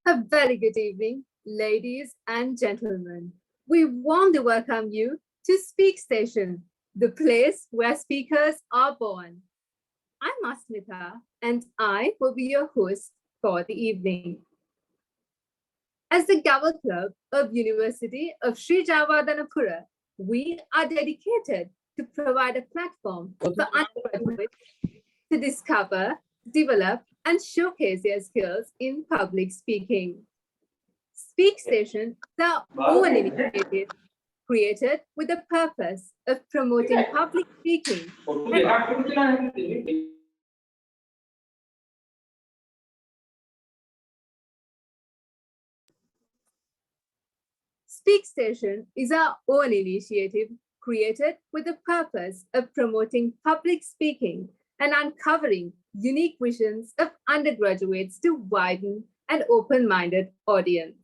A very good evening, ladies and gentlemen. We warmly welcome you to Speak Station, the place where speakers are born. I'm Asmita, and I will be your host for the evening. As the Gavel Club of University of Sri Javadanapura, we are dedicated to provide a platform for undergraduates to discover, develop, and showcase their skills in public speaking. Speak Station, the own initiative created with the purpose of promoting public speaking and Speak Station is our own initiative created with the purpose of promoting public speaking and uncovering unique visions of undergraduates to widen an open-minded audience.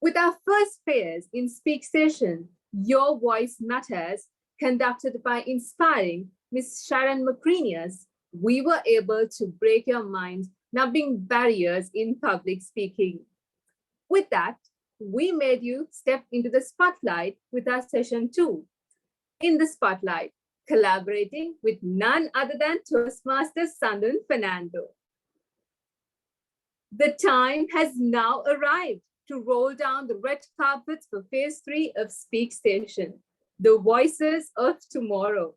With our first phase in Speak Station, Your Voice Matters, conducted by inspiring Ms. Sharon Macrinius, we were able to break your mind, numbing barriers in public speaking. With that, we made you step into the spotlight with our session 2. In the spotlight, collaborating with none other than Toastmaster Sandan Fernando. The time has now arrived to roll down the red carpet for phase 3 of Speak Station, the voices of tomorrow.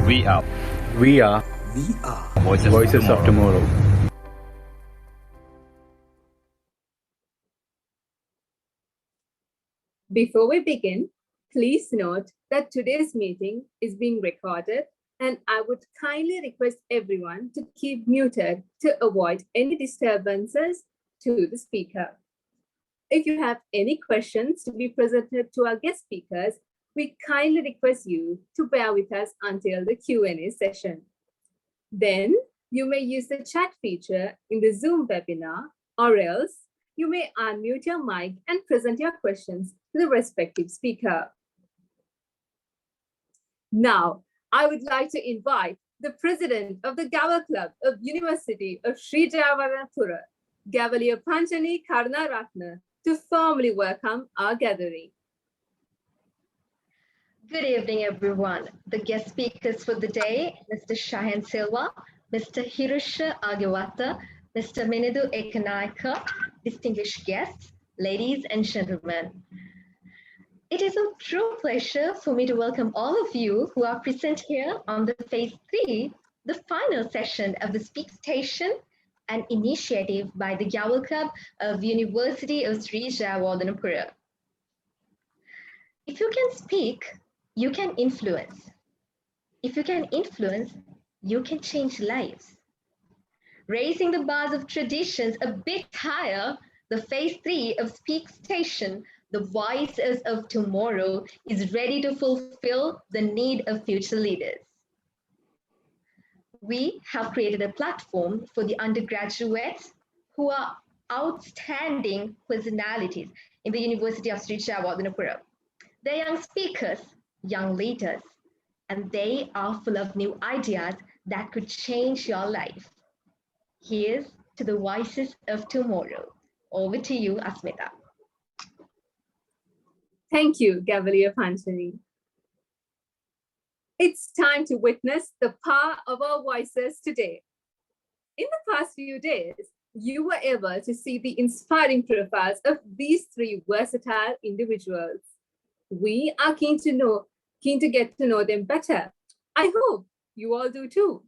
We are We are Voices of Tomorrow. Before we begin, please note that today's meeting is being recorded, and I would kindly request everyone to keep muted to avoid any disturbances to the speaker. If you have any questions to be presented to our guest speakers, we kindly request you to bear with us until the Q&A session. Then you may use the chat feature in the Zoom webinar, or else you may unmute your mic and present your questions to the respective speaker. Now, I would like to invite the president of the Gavel Club of University of Sri Javadanapura, Gavaliya Panchani Karnaratna, to formally welcome our gathering. Good evening, everyone. The guest speakers for the day, Mr. Shahan Silva, Mr. Hirusha Agawata, Mr. Minidu Ekanayaka, distinguished guests, ladies and gentlemen. It is a true pleasure for me to welcome all of you who are present here on the phase 3, the final session of the Speak Station, an initiative by the Gavel Club of University of Sri Javadanapura. If you can speak, you can influence. If you can influence, you can change lives. Raising the bars of traditions a bit higher, the phase 3 of Speak Station, the voices of tomorrow, is ready to fulfill the need of future leaders. We have created a platform for the undergraduates who are outstanding personalities in the University of Sri Javadanapura. They're young speakers, young leaders, and they are full of new ideas that could change your life. Here's to the voices of tomorrow. Over to you, Asmita. Thank you, Gavaliya Panchani. It's time to witness the power of our voices today. In the past few days, you were able to see the inspiring profiles of these 3 versatile individuals. We are keen to get to know them better. I hope you all do too.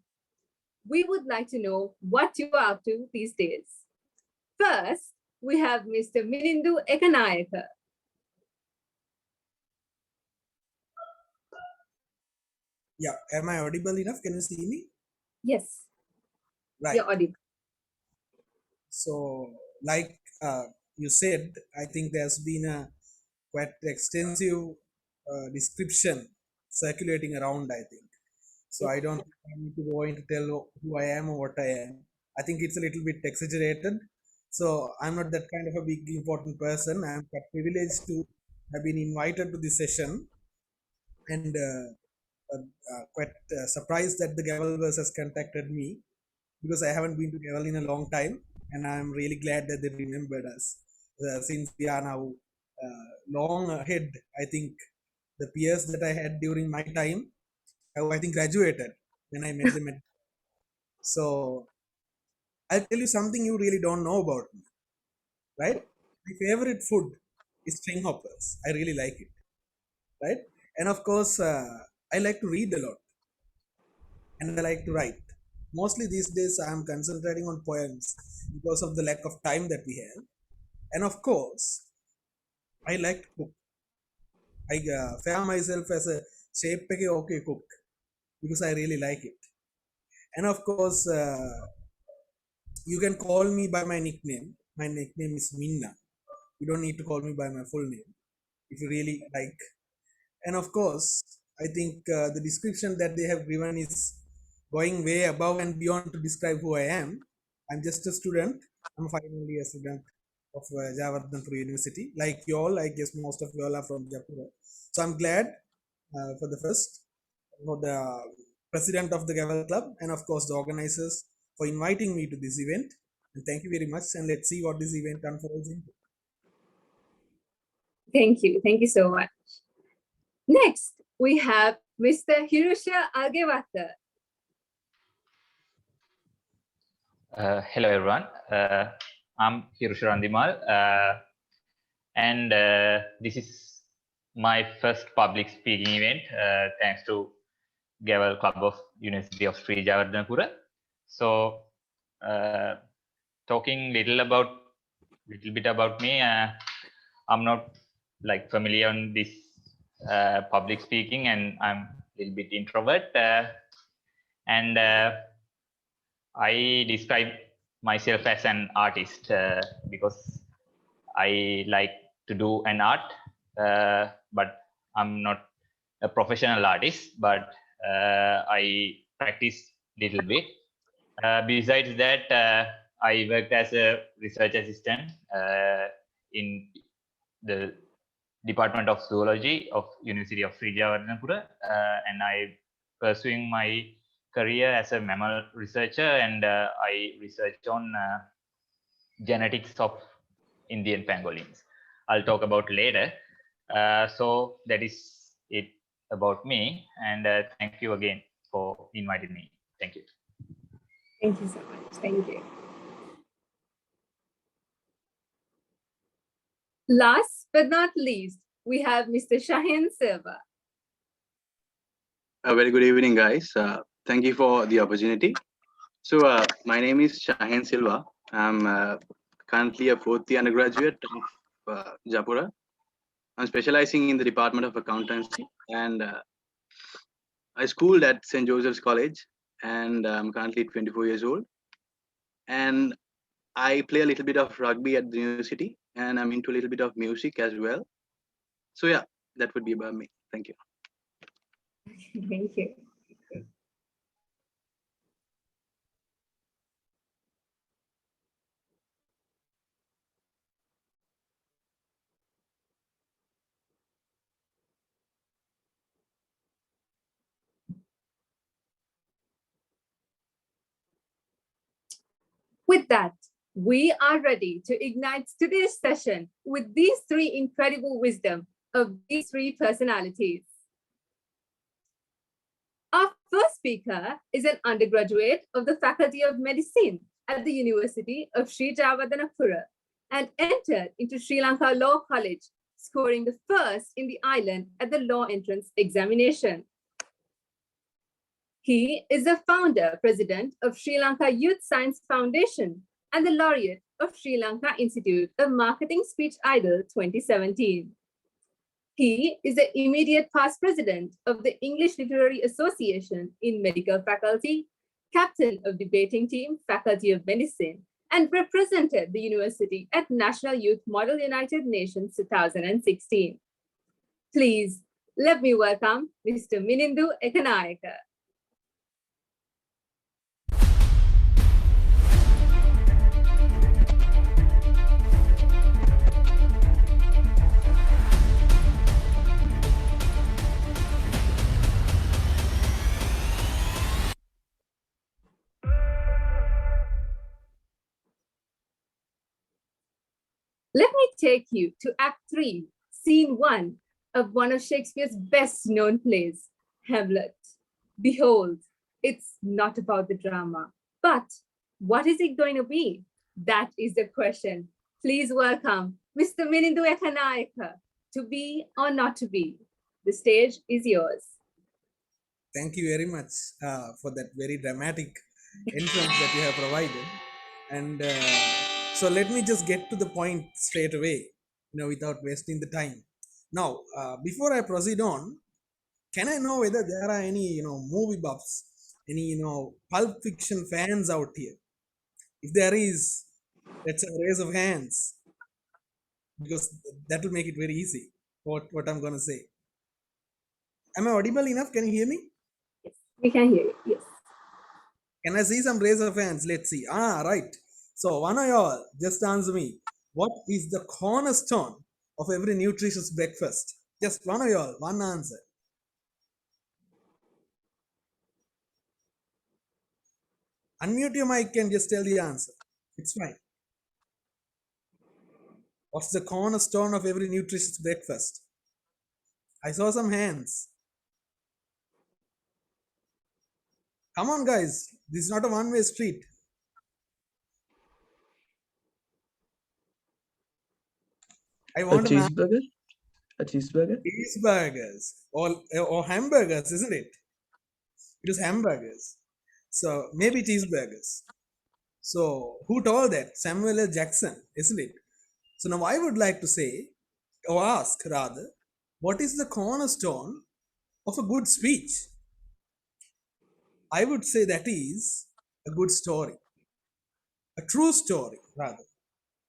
We would like to know what you are up to these days. First, we have Mr. Minindu Ekanayaka. Yeah, am I audible enough? Can you see me? Yes, Right. you're audible. So, like you said, I think there's been a quite extensive description circulating around, I think. So, I don't think I need to go into tell who I am or what I am. I think it's a little bit exaggerated. So I'm not that kind of a big important person. I'm quite privileged to have been invited to this session, and quite surprised that the Gavelverse has contacted me, because I haven't been to Gavel in a long time, and I'm really glad that they remembered us, since we are now long ahead. I think the peers that I had during my time have, I think, graduated when I met them. So I'll tell you something you really don't know about me, right? My favorite food is string hoppers. I really like it, right? And of course, I like to read a lot, and I like to write. Mostly these days, I'm concentrating on poems because of the lack of time that we have. And of course, I like to cook. I fare myself as a shape okay cook because I really like it. And of course, you can call me by my nickname. My nickname is Minna. You don't need to call me by my full name if you really like. And of course, I think the description that they have given is going way above and beyond to describe who I am. I'm just a student. I'm finally a student of Jayawardhanapura University. Like you all, I guess most of you all are from Japura. So I'm glad for the president of the Gavel Club, and of course the organizers, for inviting me to this event. And thank you very much. And let's see what this event unfolds into. Thank you. Thank you so much. Next, we have Mr. Hirusha Agewata. Hello everyone, I'm Hirusha Randimal, and this is my first public speaking event thanks to Gavel Club of University of Sri Jayawardhanapura. So talking little bit about me, I'm not like familiar on this public speaking, and I'm a little bit introvert, and I describe myself as an artist because I like to do an art, but I'm not a professional artist, but I practice little bit. Besides that, I worked as a research assistant in the Department of Zoology of University of Sri Jayawardhanapura, and I pursuing my career as a mammal researcher, and I research on genetics of Indian pangolins. I'll talk about later. So that is it about me, and thank you again for inviting me. Thank you. Thank you so much. Thank you. Last but not least, we have Mr. Shahin Silva. A very good evening, guys. Thank you for the opportunity. So my name is Shahin Silva. I'm currently a fourth year undergraduate of Japura. I'm specializing in the Department of Accountancy, and I schooled at St. Joseph's College, and I'm currently 24 years old. And I play a little bit of rugby at the university, and I'm into a little bit of music as well. So yeah, that would be about me. Thank you. Thank you. With that, we are ready to ignite today's session with these three incredible wisdom of these three personalities. Our first speaker is an undergraduate of the Faculty of Medicine at the University of Sri Jayawardhanapura and entered into Sri Lanka Law College, scoring the first in the island at the law entrance examination. He is the founder, president of Sri Lanka Youth Science Foundation and the laureate of Sri Lanka Institute of Marketing Speech Idol 2017. He is the immediate past president of the English Literary Association in Medical Faculty, captain of debating team, Faculty of Medicine, and represented the university at National Youth Model United Nations 2016. Please let me welcome Mr. Minindu Ekanayaka. take you to Act 3, Scene 1 of one of Shakespeare's best known plays, Hamlet. Behold, it's not about the drama, but what is it going to be? That is the question. Please welcome Mr. Menindu Ekanayaka. To be or not to be? The stage is yours. Thank you very much for that very dramatic entrance that you have provided. And so let me just get to the point straight away, without wasting the time. Now, before I proceed on, can I know whether there are any, movie buffs, any, Pulp Fiction fans out here? If there is, let's have a raise of hands, because that will make it very easy, what I'm going to say. Am I audible enough? Can you hear me? Yes, we can hear you. Yes. Can I see some raise of hands? Let's see. Right. So one of y'all just answer me. What is the cornerstone of every nutritious breakfast? Just one of y'all, one answer. Unmute your mic and just tell the answer. It's fine. What's the cornerstone of every nutritious breakfast? I saw some hands. Come on, guys. This is not a one-way street. I want A cheeseburger? A cheeseburger? cheeseburgers or hamburgers, isn't it? It is hamburgers. So maybe cheeseburgers. So who told that? Samuel L. Jackson, isn't it? So now I would like to say, or ask rather, what is the cornerstone of a good speech? I would say that is a good story, a true story rather.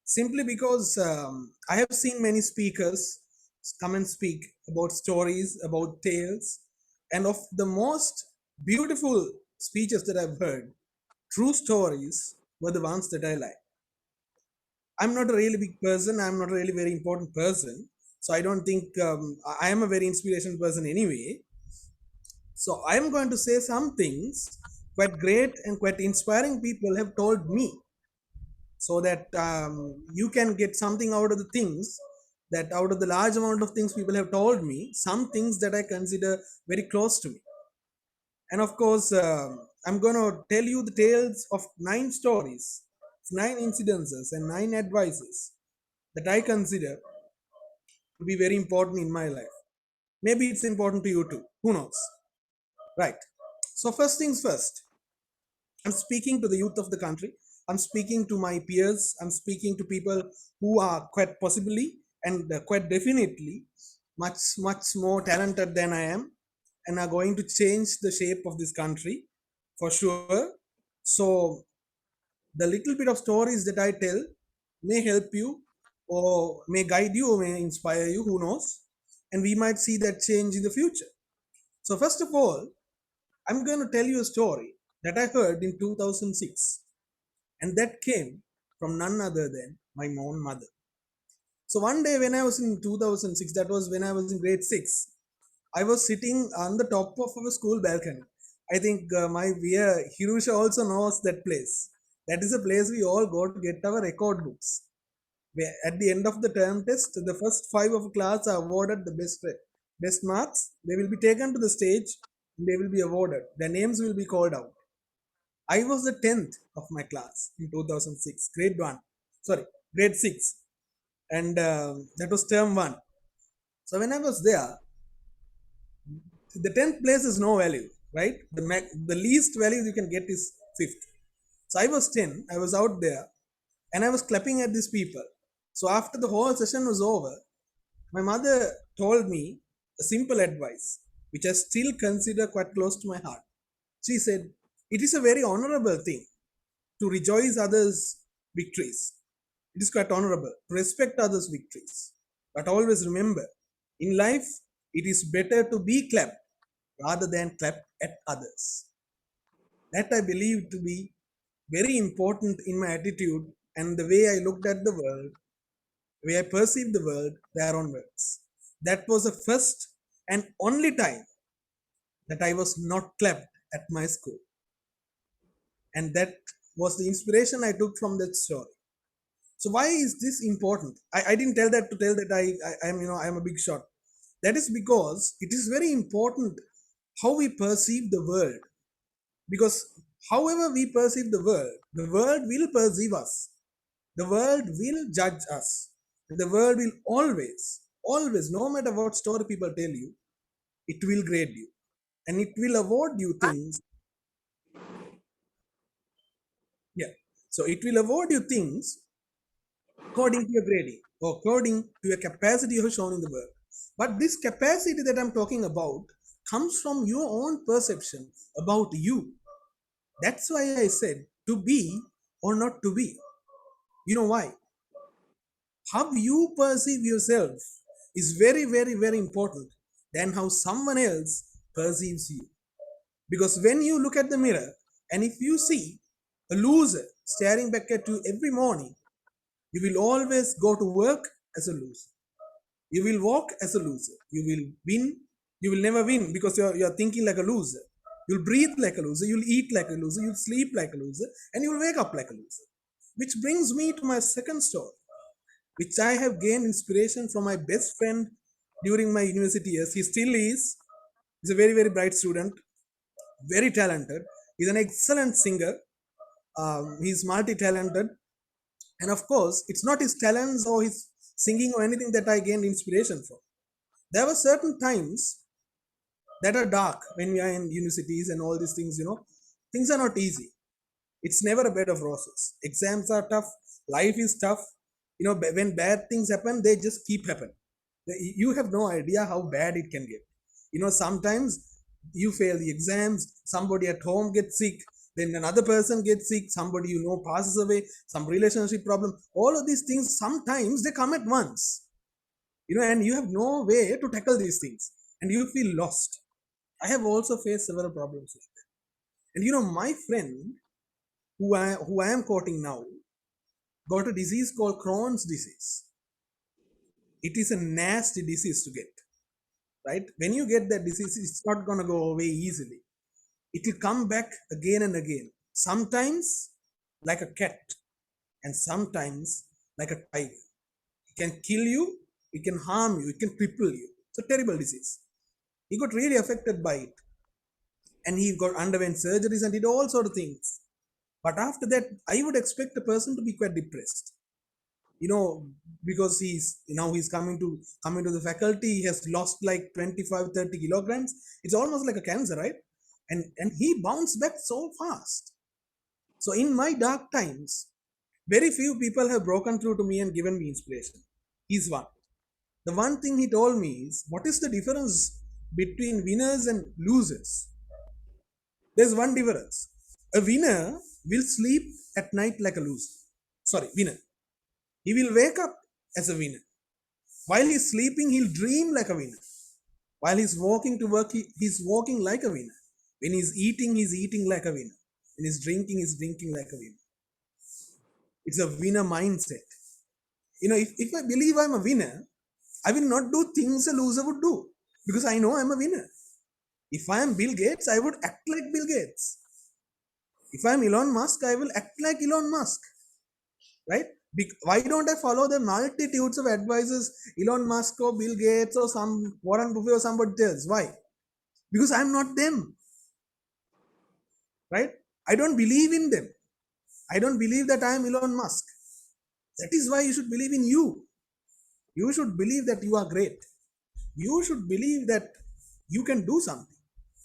Simply because I have seen many speakers come and speak about stories, about tales, and of the most beautiful speeches that I've heard, true stories were the ones that I like. I'm not a really big person. I'm not a really very important person. So I don't think I am a very inspirational person anyway. So I'm going to say some things quite great and quite inspiring people have told me, so that you can get something out of the things that out of the large amount of things people have told me, some things that I consider very close to me. And of course, I'm going to tell you the tales of 9 stories, 9 incidences, and 9 advices that I consider to be very important in my life. Maybe it's important to you too. Who knows? Right. So first things first, I'm speaking to the youth of the country. I'm speaking to my peers. I'm speaking to people who are quite possibly and quite definitely much, much more talented than I am, and are going to change the shape of this country for sure. So the little bit of stories that I tell may help you, or may guide you, or may inspire you, who knows? And we might see that change in the future. So first of all, I'm going to tell you a story that I heard in 2006, and that came from none other than my own mother. So one day when I was in 2006, that was when I was in grade 6, I was sitting on the top of our school balcony. I think my dear Hirusha also knows that place. That is a place we all go to get our record books. Where at the end of the term test, the first 5 of a class are awarded the best marks. They will be taken to the stage and they will be awarded. Their names will be called out. I was the 10th of my class in 2006, grade 6. And that was term 1. So when I was there, the 10th place is no value, right? The least value you can get is 5th. So I was 10, I was out there, and I was clapping at these people. So after the whole session was over, my mother told me a simple advice, which I still consider quite close to my heart. She said, it is a very honorable thing to rejoice others' victories. It is quite honorable to respect others' victories. But always remember, in life, it is better to be clapped rather than clapped at others. That I believe to be very important in my attitude and the way I looked at the world, the way I perceived the world there onwards. That was the first and only time that I was not clapped at my school. And that was the inspiration I took from that story. So why is this important? I didn't tell that to tell that I am, I'm a big shot. That is because it is very important how we perceive the world. Because however we perceive the world will perceive us. The world will judge us. The world will always, no matter what story people tell you, it will grade you. And it will award you things. Yeah. So it will award you things according to your grading or according to your capacity you have shown in the world. But this capacity that I'm talking about comes from your own perception about you. That's why I said to be or not to be. You know why? How you perceive yourself is very, very, very important than how someone else perceives you. Because when you look at the mirror and if you see a loser staring back at you every morning, you will always go to work as a loser. You will walk as a loser. You will win. You will never win because you're thinking like a loser. You'll breathe like a loser. You'll eat like a loser. You'll sleep like a loser. And you'll wake up like a loser. Which brings me to my second story, which I have gained inspiration from my best friend during my university years. He still is. He's a very, very bright student, very talented. He's an excellent singer. He's multi-talented. And of course, it's not his talents or his singing or anything that I gained inspiration from. There were certain times that are dark when we are in universities and all these things, things are not easy. It's never a bed of roses. Exams are tough. Life is tough. When bad things happen, they just keep happening. You have no idea how bad it can get. Sometimes you fail the exams, somebody at home gets sick, then another person gets sick, somebody passes away, some relationship problem. All of these things, sometimes they come at once. And you have no way to tackle these things. And you feel lost. I have also faced several problems like that. And my friend, who I am quoting now, got a disease called Crohn's disease. It is a nasty disease to get, right? When you get that disease, it's not going to go away easily. It will come back again and again. Sometimes like a cat and sometimes like a tiger. It can kill you, it can harm you, it can cripple you. It's a terrible disease. He got really affected by it. And he underwent surgeries and did all sort of things. But after that, I would expect a person to be quite depressed. Because he's coming to the faculty, he has lost like 25-30 kilograms. It's almost like a cancer, right? And he bounced back so fast. So in my dark times, very few people have broken through to me and given me inspiration. He's one. The one thing he told me is, what is the difference between winners and losers? There's one difference. A winner will sleep at night like a loser. Winner. He will wake up as a winner. While he's sleeping, he'll dream like a winner. While he's walking to work, he's walking like a winner. When he's eating like a winner. When he's drinking like a winner. It's a winner mindset. If I believe I'm a winner, I will not do things a loser would do because I know I'm a winner. If I am Bill Gates, I would act like Bill Gates. If I'm Elon Musk, I will act like Elon Musk. Right? Why don't I follow the multitudes of advisors, Elon Musk or Bill Gates or some Warren Buffett or somebody else? Why? Because I'm not them. Right? I don't believe in them. I don't believe that I am Elon Musk. That is why you should believe in you. You should believe that you are great. You should believe that you can do something.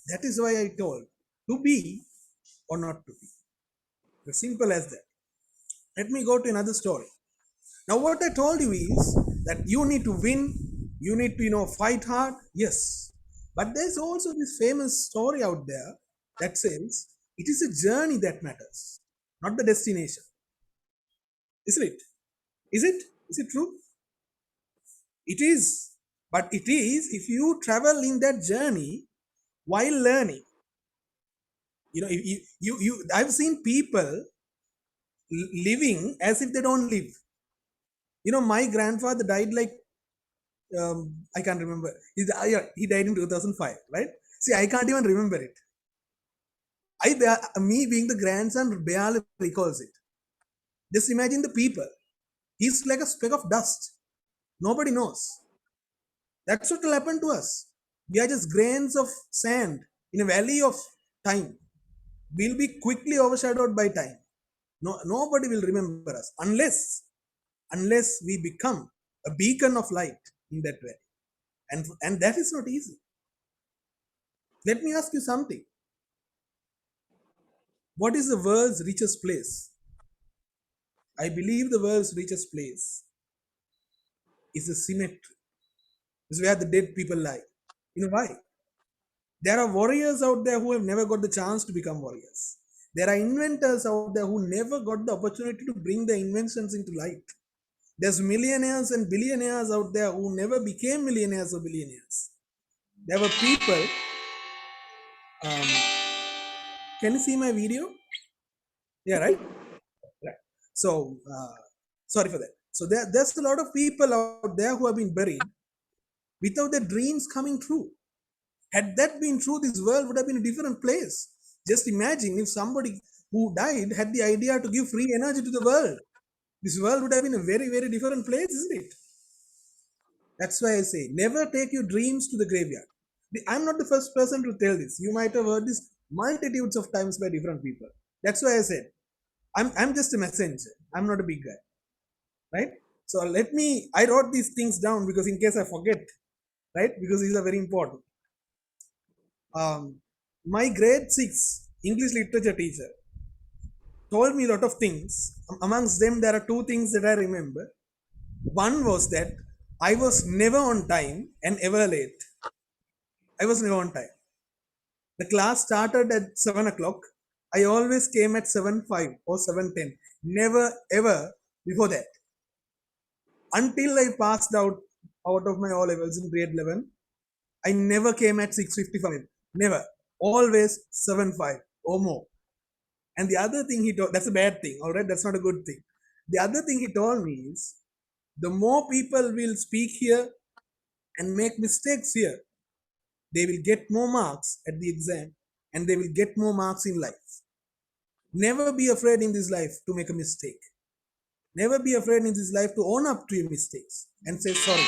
That is why I told to be or not to be. As simple as that. Let me go to another story. Now what I told you is that you need to win. You need to, fight hard. Yes. But there's also this famous story out there that says it is a journey that matters, not the destination. Isn't it? Is it? Is it true? It is. But it is if you travel in that journey while learning. I've seen people living as if they don't live. My grandfather died like, I can't remember. He died in 2005, right? See, I can't even remember it. Me being the grandson barely recalls it. Just imagine the people. He's like a speck of dust. Nobody knows. That's what will happen to us. We are just grains of sand in a valley of time. We'll be quickly overshadowed by time. No, nobody will remember us unless we become a beacon of light in that way. And that is not easy. Let me ask you something. What is the world's richest place? I believe the world's richest place is a cemetery. It's where the dead people lie. You know why? There are warriors out there who have never got the chance to become warriors. There are inventors out there who never got the opportunity to bring their inventions into light. There's millionaires and billionaires out there who never became millionaires or billionaires. There were people. Can you see my video? Yeah, right? Right. So, sorry for that. So, there's a lot of people out there who have been buried without their dreams coming true. Had that been true, this world would have been a different place. Just imagine if somebody who died had the idea to give free energy to the world. This world would have been a very, very different place, isn't it? That's why I say, never take your dreams to the graveyard. I'm not the first person to tell this. You might have heard this multitudes of times by different people. That's why I said, I'm just a messenger. I'm not a big guy, right? So I wrote these things down because in case I forget, right? Because these are very important. My grade 6 English literature teacher told me a lot of things. Amongst them, there are two things that I remember. One was that I was never on time and ever late. I was never on time. The class started at 7 o'clock. I always came at 7:05 or 7:10. Never ever before that. Until I passed out of my O levels in grade 11, I never came at 6:55. Never. Always 7:05 or more. And the other thing he told, that's a bad thing, all right? That's not a good thing. The other thing he told me is, the more people will speak here and make mistakes here, they will get more marks at the exam and they will get more marks in life. Never be afraid in this life to make a mistake. Never be afraid in this life to own up to your mistakes and say, sorry,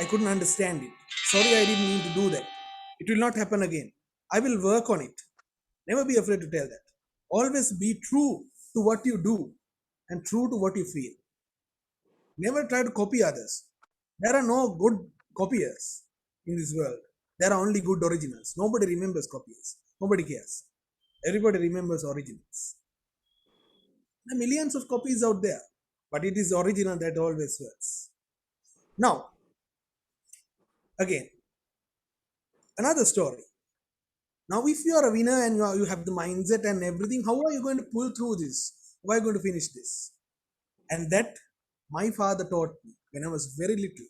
I couldn't understand it. Sorry, I didn't mean to do that. It will not happen again. I will work on it. Never be afraid to tell that. Always be true to what you do and true to what you feel. Never try to copy others. There are no good copiers in this world. There are only good originals. Nobody remembers copies. Nobody cares. Everybody remembers originals. There are millions of copies out there, but it is original that always works. Now, again, another story. Now, if you are a winner and you have the mindset and everything, how are you going to pull through this? How are you going to finish this? And that my father taught me when I was very little.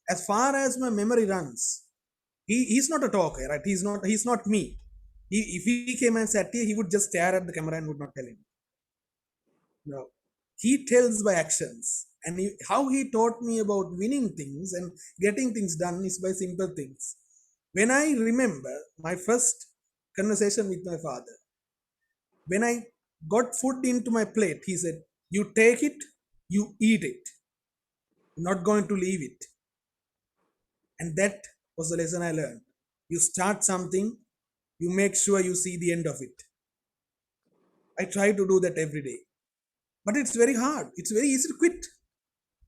As far as my memory runs, he's not a talker, right? He's not me. If he came and sat here, he would just stare at the camera and would not tell him. No. He tells by actions. And how he taught me about winning things and getting things done is by simple things. When I remember my first conversation with my father, when I got food into my plate, he said, you take it, you eat it. You're not going to leave it. And that was the lesson I learned. You start something, you make sure you see the end of it. I try to do that every day. But it's very hard. It's very easy to quit.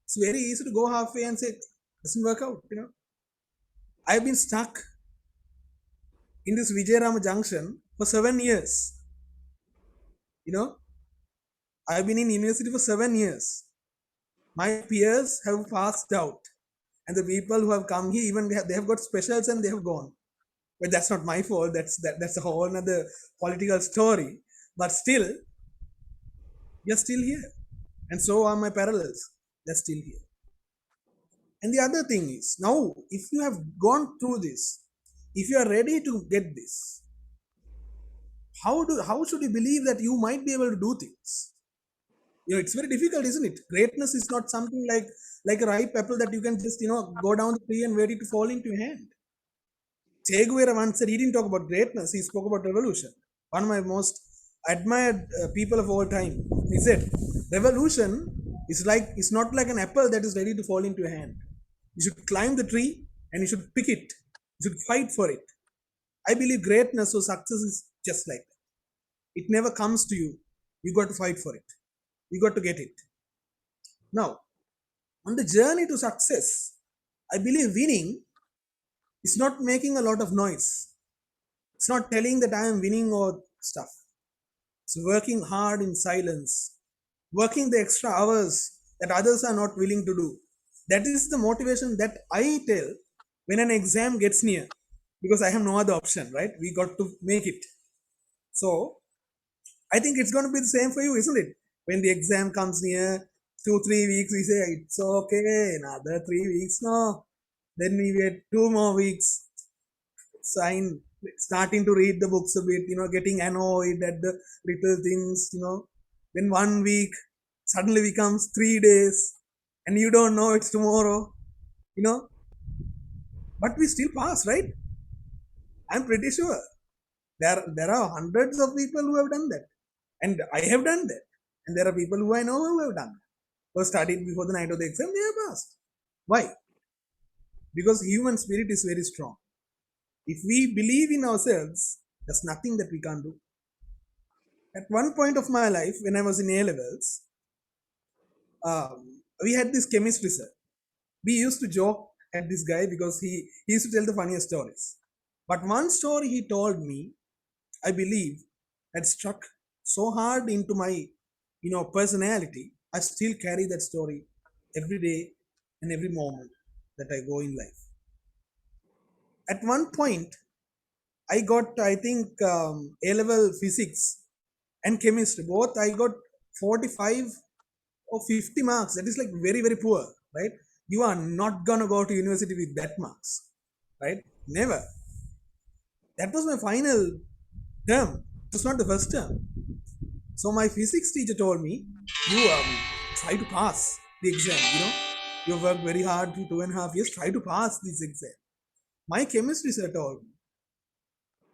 It's very easy to go halfway and say, it doesn't work out, I've been stuck in this Vijayarama Junction for 7 years. I've been in university for 7 years. My peers have passed out. And the people who have come here, even they have got specials and they have gone. But that's not my fault. That's a whole other political story. But still, you're still here. And so are my parallels. They're still here. And the other thing is, now, if you have gone through this, if you are ready to get this, how should you believe that you might be able to do things? It's very difficult, isn't it? Greatness is not something like a ripe apple that you can just, go down the tree and wait it to fall into your hand. Che Guevara once said he didn't talk about greatness, he spoke about revolution. One of my most admired people of all time. He said, revolution It's not like an apple that is ready to fall into your hand. You should climb the tree and you should pick it. You should fight for it. I believe greatness or success is just like that. It never comes to you. You got to fight for it. You got to get it. Now, on the journey to success, I believe winning is not making a lot of noise. It's not telling that I am winning or stuff. It's working hard in silence, working the extra hours that others are not willing to do. That is the motivation that I tell when an exam gets near, because I have no other option, right? We got to make it. So I think it's going to be the same for you, isn't it? When the exam comes near, 2-3 weeks, we say it's okay, another 3 weeks, no. Then we wait 2 more weeks, starting to read the books a bit, getting annoyed at the little things, Then 1 week suddenly becomes 3 days, and you don't know it's tomorrow, But we still pass, right? I'm pretty sure there are hundreds of people who have done that, and I have done that, and there are people who I know who have done that, who studied before the night of the exam, they have passed. Why? Because human spirit is very strong. If we believe in ourselves, there's nothing that we can't do. At one point of my life, when I was in A levels, we had this chemistry sir. We used to joke at this guy because he used to tell the funniest stories. But one story he told me, I believe, had struck so hard into my personality. I still carry that story every day and every moment that I go in life. At one point, I got, I think, A-level physics and chemistry. Both I got 45 or 50 marks. That is like very, very poor, right? You are not going to go to university with that marks, right? Never. That was my final term. It was not the first term. So my physics teacher told me, you try to pass the exam, you worked very hard for 2.5 years, try to pass this exam. My chemistry sir told me,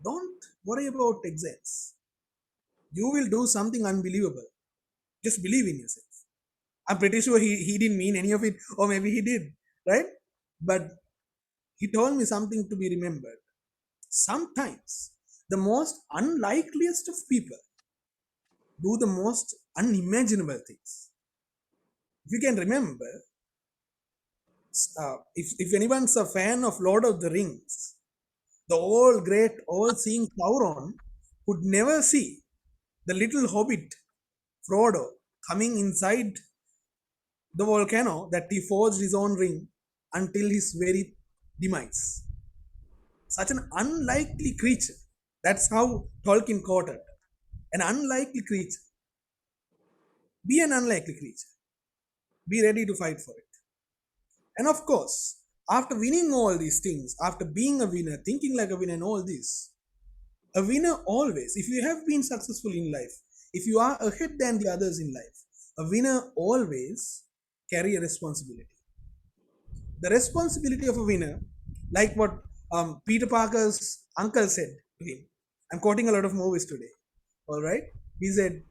don't worry about exams. You will do something unbelievable. Just believe in yourself. I'm pretty sure he didn't mean any of it, or maybe he did, right? But he told me something to be remembered. Sometimes the most unlikeliest of people do the most unimaginable things. If you can remember, if anyone's a fan of Lord of the Rings, the all-seeing Sauron could never see the little hobbit Frodo coming inside the volcano that he forged his own ring until his very demise. Such an unlikely creature. That's how Tolkien quoted. An unlikely creature. Be an unlikely creature. Be ready to fight for it. And of course, after winning all these things, after being a winner, thinking like a winner, and all this, a winner always, if you have been successful in life, if you are ahead than the others in life, a winner always carry a responsibility. The responsibility of a winner, like what Peter Parker's uncle said to him. I'm quoting a lot of movies today. All right. He said,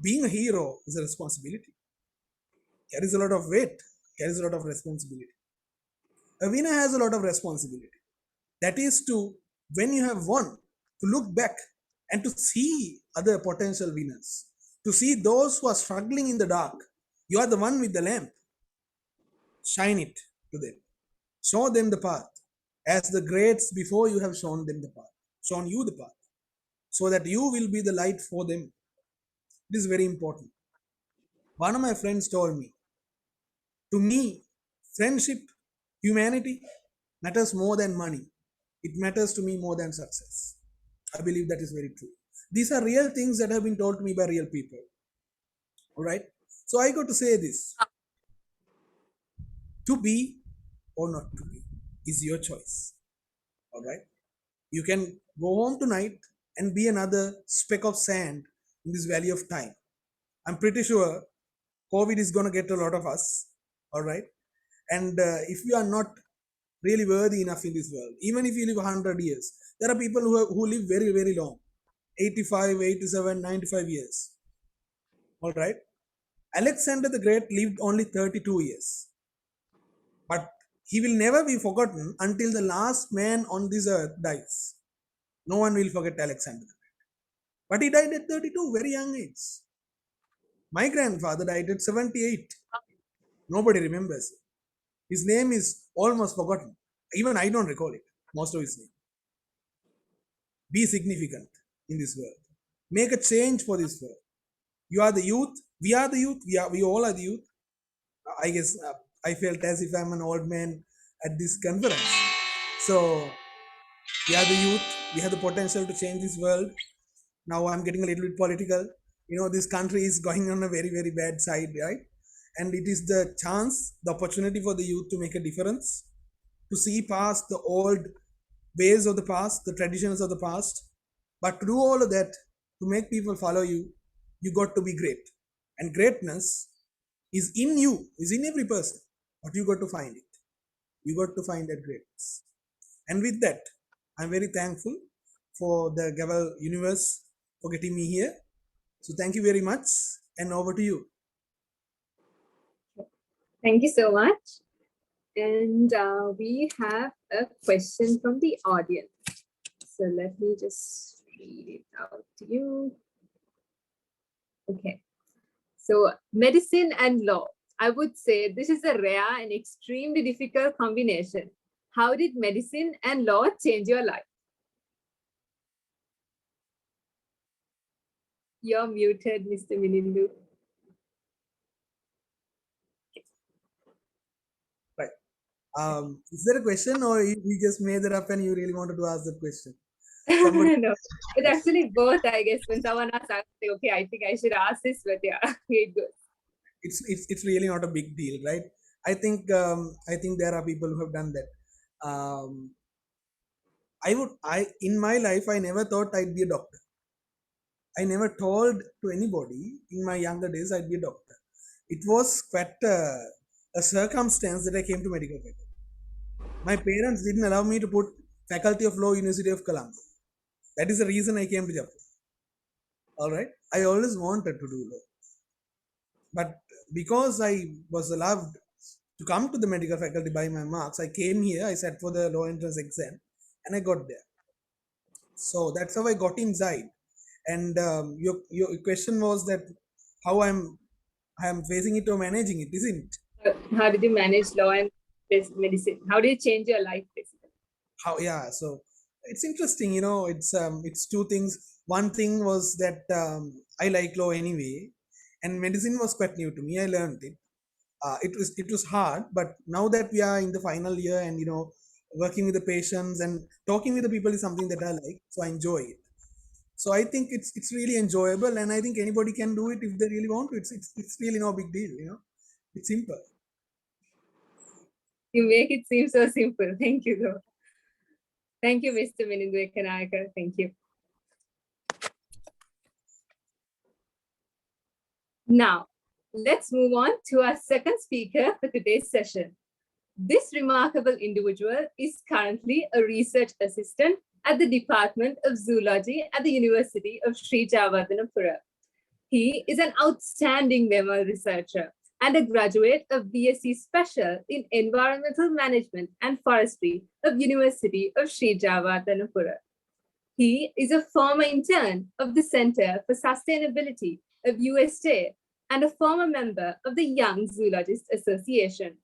being a hero is a responsibility. Carries a lot of weight, carries a lot of responsibility. A winner has a lot of responsibility. That is to, when you have won, to look back and to see other potential winners, to see those who are struggling in the dark. You are the one with the lamp. Shine it to them. Show them the path, as the greats before you have shown them the path, shown you the path, so that you will be the light for them. It is very important. One of my friends told me, to me, friendship, humanity matters more than money. It matters to me more than success. I believe that is very true. These are real things that have been told to me by real people. All right. So I got to say this. To be or not to be is your choice. All right. You can go home tonight and be another speck of sand in this valley of time. I'm pretty sure COVID is going to get a lot of us. All right. And if you are not really worthy enough in this world, even if you live 100 years, there are people who live very, very long, 85, 87, 95 years. All right. Alexander the Great lived only 32 years. But he will never be forgotten until the last man on this earth dies. No one will forget Alexander the Great. But he died at 32, very young age. My grandfather died at 78. Nobody remembers it. His name is almost forgotten. Even I don't recall it, most of his name. Be significant in this world. Make a change for this world. You are the youth. We are the youth. We all are the youth. I guess I felt as if I'm an old man at this conference. So we are the youth. We have the potential to change this world. Now I'm getting a little bit political. This country is going on a very, very bad side, right? And it is the chance, the opportunity for the youth to make a difference, to see past the old ways of the past, the traditions of the past. But to do all of that, to make people follow you, you got to be great. And greatness is in you, is in every person. But you got to find it. You got to find that greatness. And with that, I'm very thankful for the Gavel Universe for getting me here. So thank you very much. And over to you. Thank you so much. And we have a question from the audience. So let me just read it out to you. Okay. So medicine and law. I would say this is a rare and extremely difficult combination. How did medicine and law change your life? You're muted, Mr. Minindu. Is there a question, or you just made it up and you really wanted to ask that question? No, it's actually both, I guess. When someone asks, I say, okay, I think I should ask this, but yeah, it goes. It's really not a big deal, right? I think there are people who have done that. In my life, I never thought I'd be a doctor. I never told to anybody in my younger days I'd be a doctor. It was quite a circumstance that I came to medical faculty. My parents didn't allow me to put Faculty of Law, University of Colombo. That is the reason I came to Japan. All right. I always wanted to do law. But because I was allowed to come to the medical faculty by my marks, I came here, I sat for the law entrance exam, and I got there. So that's how I got inside. And your question was that how I'm facing it or managing it, isn't it? How did you manage law and medicine? How did it change your life, basically? So it's interesting, it's two things. One thing was that I like law anyway, and medicine was quite new to me. I learned it. It was hard, but now that we are in the final year and working with the patients and talking with the people is something that I like, so I enjoy it. So I think it's really enjoyable, and I think anybody can do it if they really want to. It's really no big deal, It's simple. You make it seem so simple. Thank you, though. Thank you, Mr. Minindu Ekanayaka. Thank you. Now, let's move on to our second speaker for today's session. This remarkable individual is currently a research assistant at the Department of Zoology at the University of Sri Jayewardenepura. He is an outstanding mammal researcher and a graduate of BSc Special in Environmental Management and Forestry of University of Sri Jayewardenepura. He is a former intern of the Center for Sustainability of USJ and a former member of the Young Zoologists Association.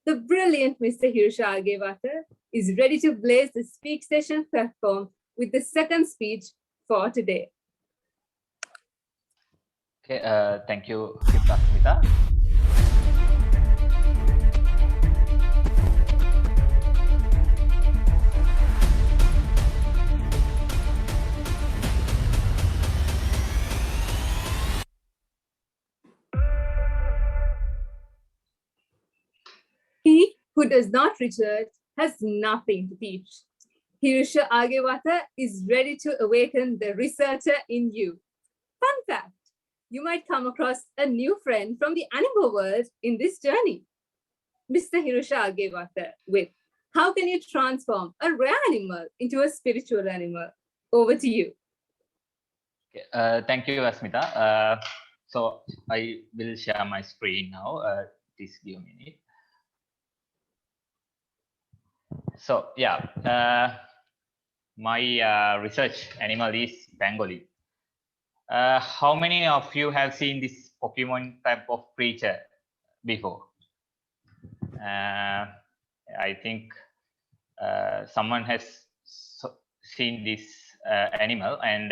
The brilliant Mr. Hirusha Agewata is ready to blaze the Speak Session platform with the second speech for today. Okay, thank you, Asmita. He who does not research has nothing to teach. Hirusha Agewata is ready to awaken the researcher in you. Fun fact, you might come across a new friend from the animal world in this journey. Mr. Hirusha Agewata with How Can You Transform a Rare Animal into a Spiritual Animal? Over to you. Okay, thank you, Asmita. So I will share my screen now. Please give me a minute. So yeah, my research animal is pangolin. How many of you have seen this Pokemon type of creature before? I think someone has seen this animal, and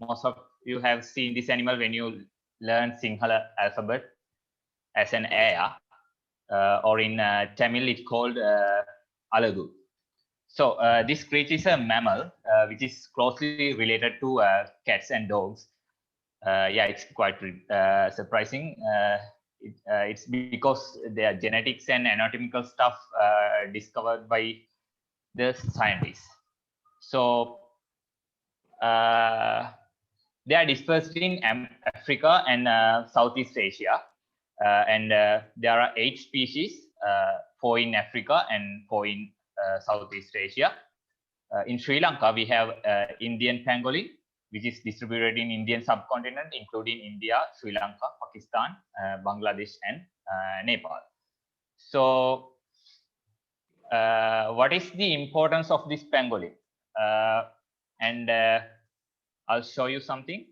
most of you have seen this animal when you learn Sinhala alphabet as an aya, or in Tamil it's called Alagu. So this creature is a mammal, which is closely related to cats and dogs. Yeah, it's quite surprising. It's because their genetics and anatomical stuff discovered by the scientists. So they are dispersed in Africa and Southeast Asia. And there are 8 species, 4 in Africa and 4 in Southeast Asia. In Sri Lanka, we have Indian pangolin, which is distributed in Indian subcontinent, including India, Sri Lanka, Pakistan, Bangladesh, and Nepal. So what is the importance of this pangolin? And I'll show you something.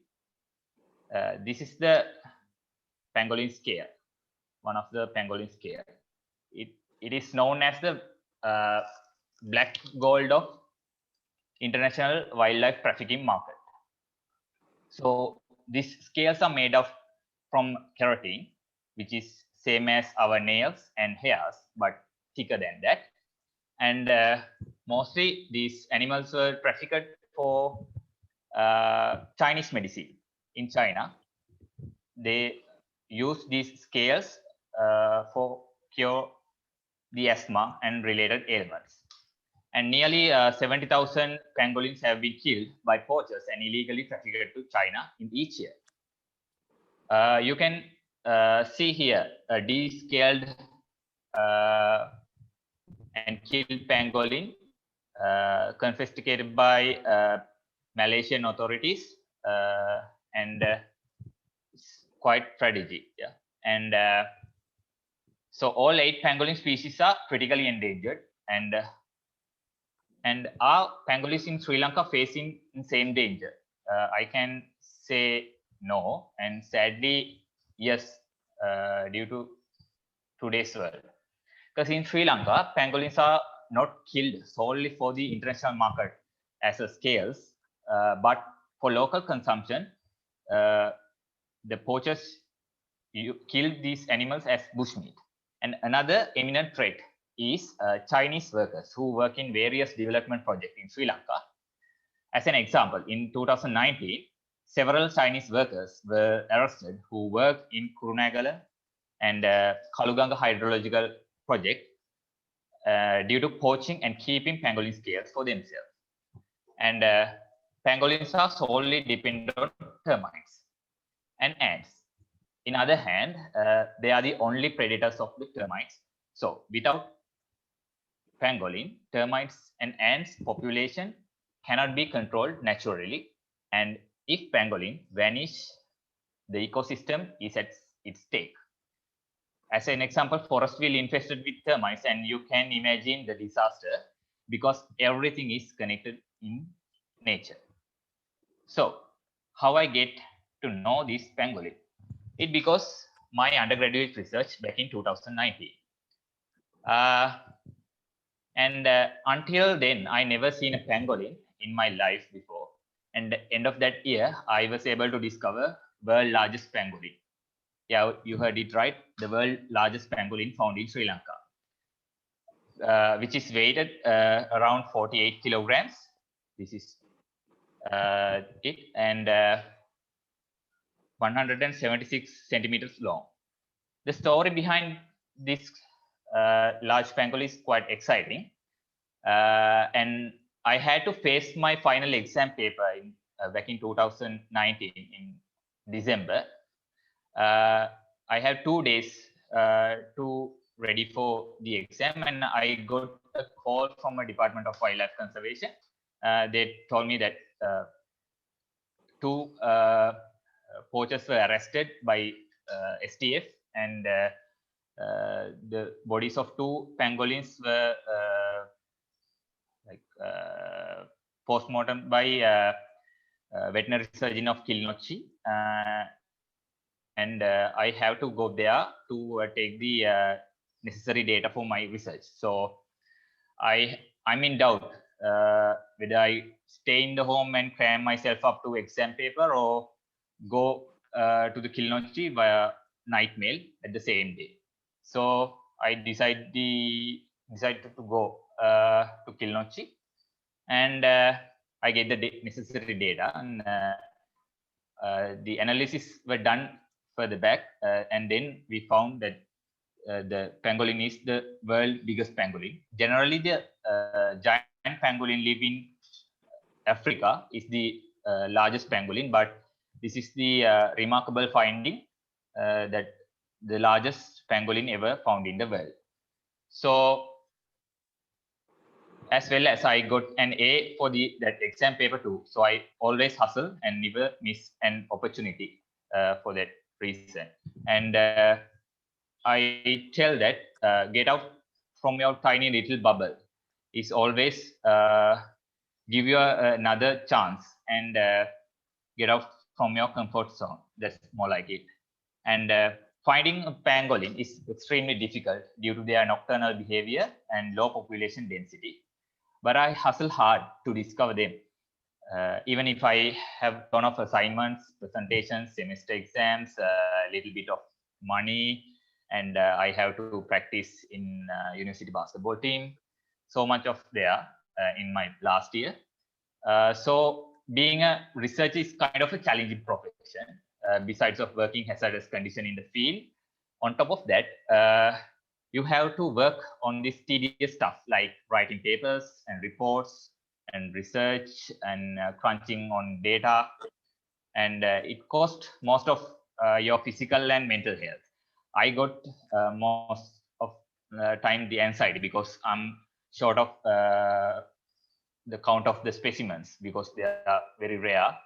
This is the pangolin scale, one of the pangolin scale. It is known as the black gold of international wildlife trafficking market. So these scales are made of from keratin, which is same as our nails and hairs, but thicker than that. And mostly these animals were trafficked for Chinese medicine. In China, they use these scales for cure the asthma and related ailments. And nearly 70,000 pangolins have been killed by poachers and illegally trafficked to China in each year. You can see here a descaled and killed pangolin confiscated by Malaysian authorities, and it's quite tragic. Yeah, and so all 8 pangolin species are critically endangered, and are pangolins in Sri Lanka facing the same danger? I can say no, and sadly yes, due to today's world. Because in Sri Lanka, pangolins are not killed solely for the international market as a scales, but for local consumption. The poachers kill these animals as bushmeat. And another eminent trait is Chinese workers who work in various development projects in Sri Lanka. As an example, in 2019, several Chinese workers were arrested who worked in Kurunegala and Kaluganga hydrological project due to poaching and keeping pangolin scales for themselves. And pangolins are solely dependent on termites and ants. In other hand, they are the only predators of the termites. So without pangolin, termites and ants population cannot be controlled naturally. And if pangolin vanish, the ecosystem is at its stake. As an example, forest will infested with termites, and you can imagine the disaster because everything is connected in nature. So how I get to know this pangolin? It because my undergraduate research back in 2019. And until then, I never seen a pangolin in my life before. And at the end of that year, I was able to discover world largest pangolin. Yeah, you heard it right. The world largest pangolin found in Sri Lanka, which is weighted around 48 kilograms. This is it, and 176 centimeters long. The story behind this large pangolin is quite exciting, and I had to face my final exam paper in, back in 2019 in December. I had 2 days to ready for the exam, and I got a call from a Department of Wildlife Conservation. They told me that 2 poachers were arrested by STF, and the bodies of 2 pangolins were post-mortem by veterinary surgeon of Kilinochchi, and I have to go there to take the necessary data for my research. So I'm in doubt whether I stay in the home and cram myself up to exam paper or go to the Kilinochchi via night mail at the same day. So I decided to go to Kilinochchi, and I get the necessary data, and the analysis were done further back, and then we found that the pangolin is the world's biggest pangolin. Generally, the giant pangolin live in Africa is the largest pangolin, but this is the remarkable finding that the largest pangolin ever found in the world. So, as well as I got an A for that exam paper too. So I always hustle and never miss an opportunity for that reason. And I tell that get out from your tiny little bubble is always give you another chance, and get out from your comfort zone. That's more like it. And finding a pangolin is extremely difficult due to their nocturnal behavior and low population density. But I hustle hard to discover them. Even if I have a ton of assignments, presentations, semester exams, a little bit of money, and I have to practice in university basketball team. So much of there in my last year. So being a researcher is kind of a challenging profession. Besides of working hazardous condition in the field, on top of that, you have to work on this tedious stuff like writing papers and reports and research and crunching on data, and it costs most of your physical and mental health. I got most of time the anxiety because I'm short of the count of the specimens because they are very rare.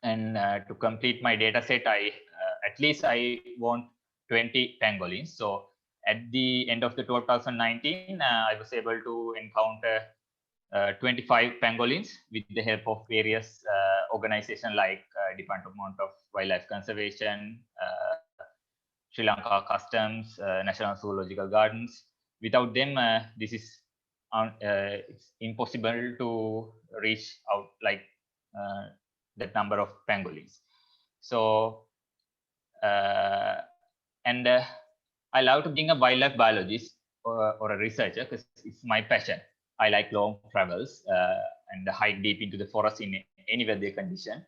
And to complete my data set, at least I want 20 pangolins. So at the end of the 2019, I was able to encounter 25 pangolins with the help of various organizations like Department of Wildlife Conservation, Sri Lanka Customs, National Zoological Gardens. Without them, this is it's impossible to reach out like that number of pangolins. So, and I love to being a wildlife biologist or a researcher because it's my passion. I like long travels and hike deep into the forest in any weather condition.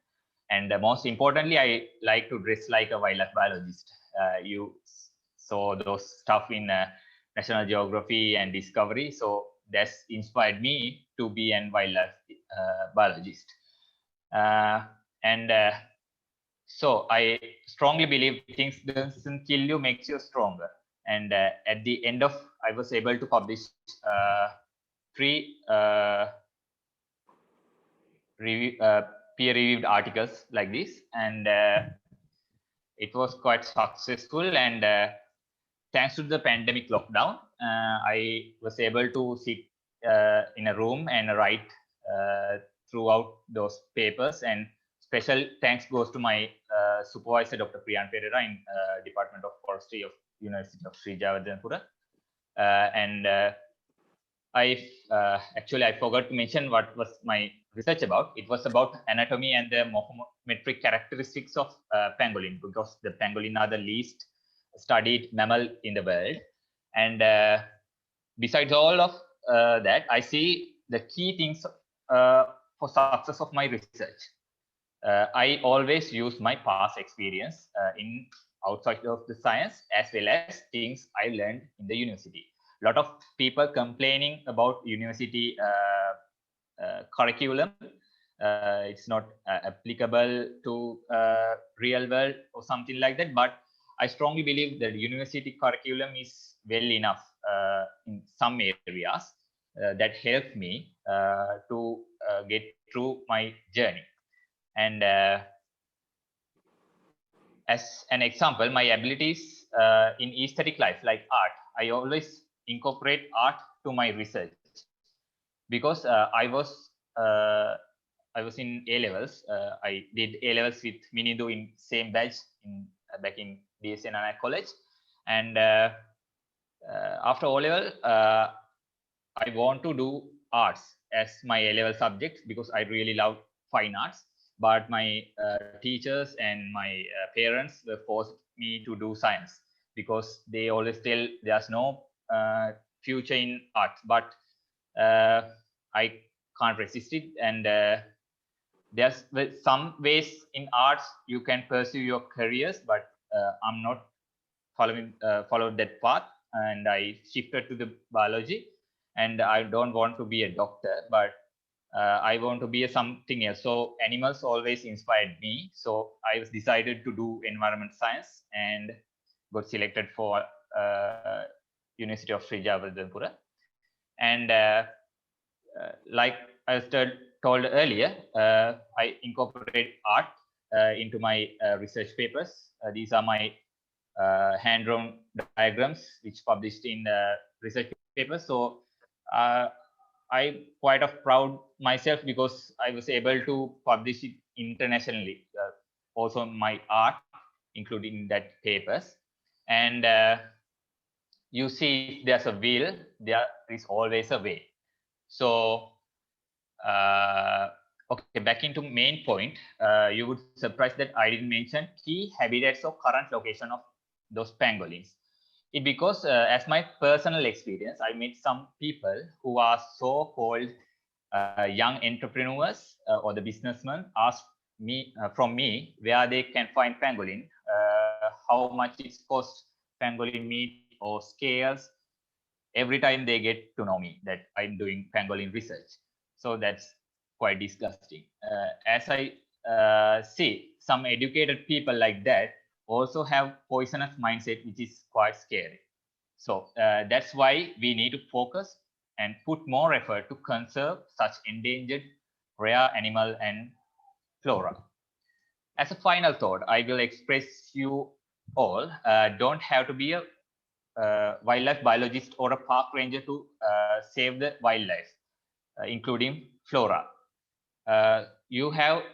And most importantly, I like to dress like a wildlife biologist. You saw those stuff in National Geography and Discovery. So that's inspired me to be a wildlife biologist. So I strongly believe things doesn't kill you, makes you stronger. And at the end of, I was able to publish 3 peer-reviewed articles like this, and it was quite successful. And thanks to the pandemic lockdown, I was able to sit in a room and write throughout those papers. And special thanks goes to my supervisor, Dr. Priyan Pereira in Department of Forestry of University of Sri Jayawardenepura. Actually, I forgot to mention what was my research about. It was about anatomy and the morphometric characteristics of pangolin, because the pangolin are the least studied mammal in the world. And besides all of that, I see the key things for success of my research. I always use my past experience in outside of the science as well as things I learned in the university. A lot of people complaining about university curriculum. It's not applicable to real world or something like that. But I strongly believe that university curriculum is well enough in some areas that helped me to get through my journey. And as an example, my abilities in aesthetic life, like art, I always incorporate art to my research because I was in A levels. I did A levels with Minidu in same batch in back in DSNI college, and after O level, I want to do arts as my A level subject because I really love fine arts. But my teachers and my parents were forced me to do science because they always tell there's no future in art. But I can't resist it, and there's some ways in arts you can pursue your careers, but I'm not followed that path, and I shifted to the biology. And I don't want to be a doctor, but I want to be something else. So animals always inspired me. So I was decided to do environment science and got selected for University of Sri Jagadambura. And like I told earlier, I incorporate art into my research papers. These are my hand-drawn diagrams, which published in research papers. So I'm quite proud myself because I was able to publish it internationally. Also, my art, including that papers. And you see, if there's a will, there is always a way. So, okay, back into main point. You would surprise that I didn't mention key habitats or current location of those pangolins. It because as my personal experience, I met some people who are so-called young entrepreneurs or the businessmen ask me from me where they can find pangolin, how much it costs pangolin meat or scales. Every time they get to know me that I'm doing pangolin research. So that's quite disgusting. As I see, some educated people like that also have poisonous mindset, which is quite scary. So that's why we need to focus and put more effort to conserve such endangered rare animal and flora. As a final thought, I will express you all don't have to be a wildlife biologist or a park ranger to save the wildlife, including flora. You have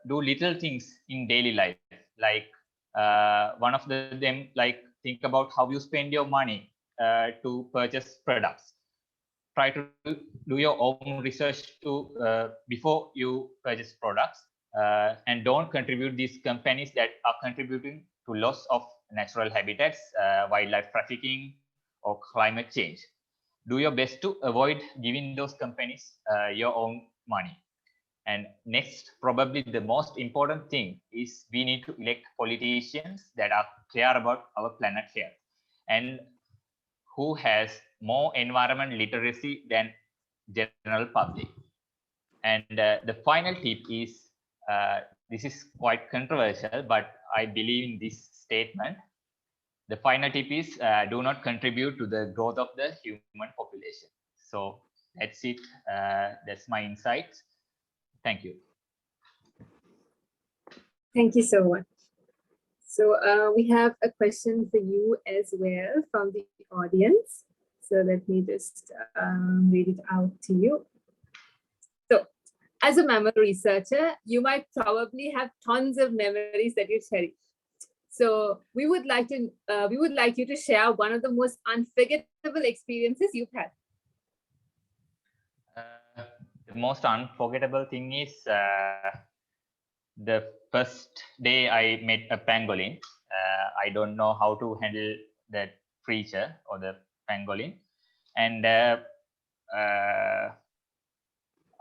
do little things in daily life, like one of them, like think about how you spend your money to purchase products. Try to do your own research to before you purchase products, and don't contribute these companies that are contributing to loss of natural habitats, wildlife trafficking, or climate change. Do your best to avoid giving those companies your own money. And next, probably the most important thing is we need to elect politicians that are clear about our planet here and who has more environment literacy than general public. And the final tip is, this is quite controversial, but I believe in this statement. The final tip is do not contribute to the growth of the human population. So that's it. That's my insights. Thank you. Thank you so much. So we have a question for you as well from the audience. So let me just read it out to you. So as a mammal researcher, you might probably have tons of memories that you cherish. So we would like you to share one of the most unforgettable experiences you've had. The most unforgettable thing is the first day I met a pangolin. I don't know how to handle that creature or the pangolin, and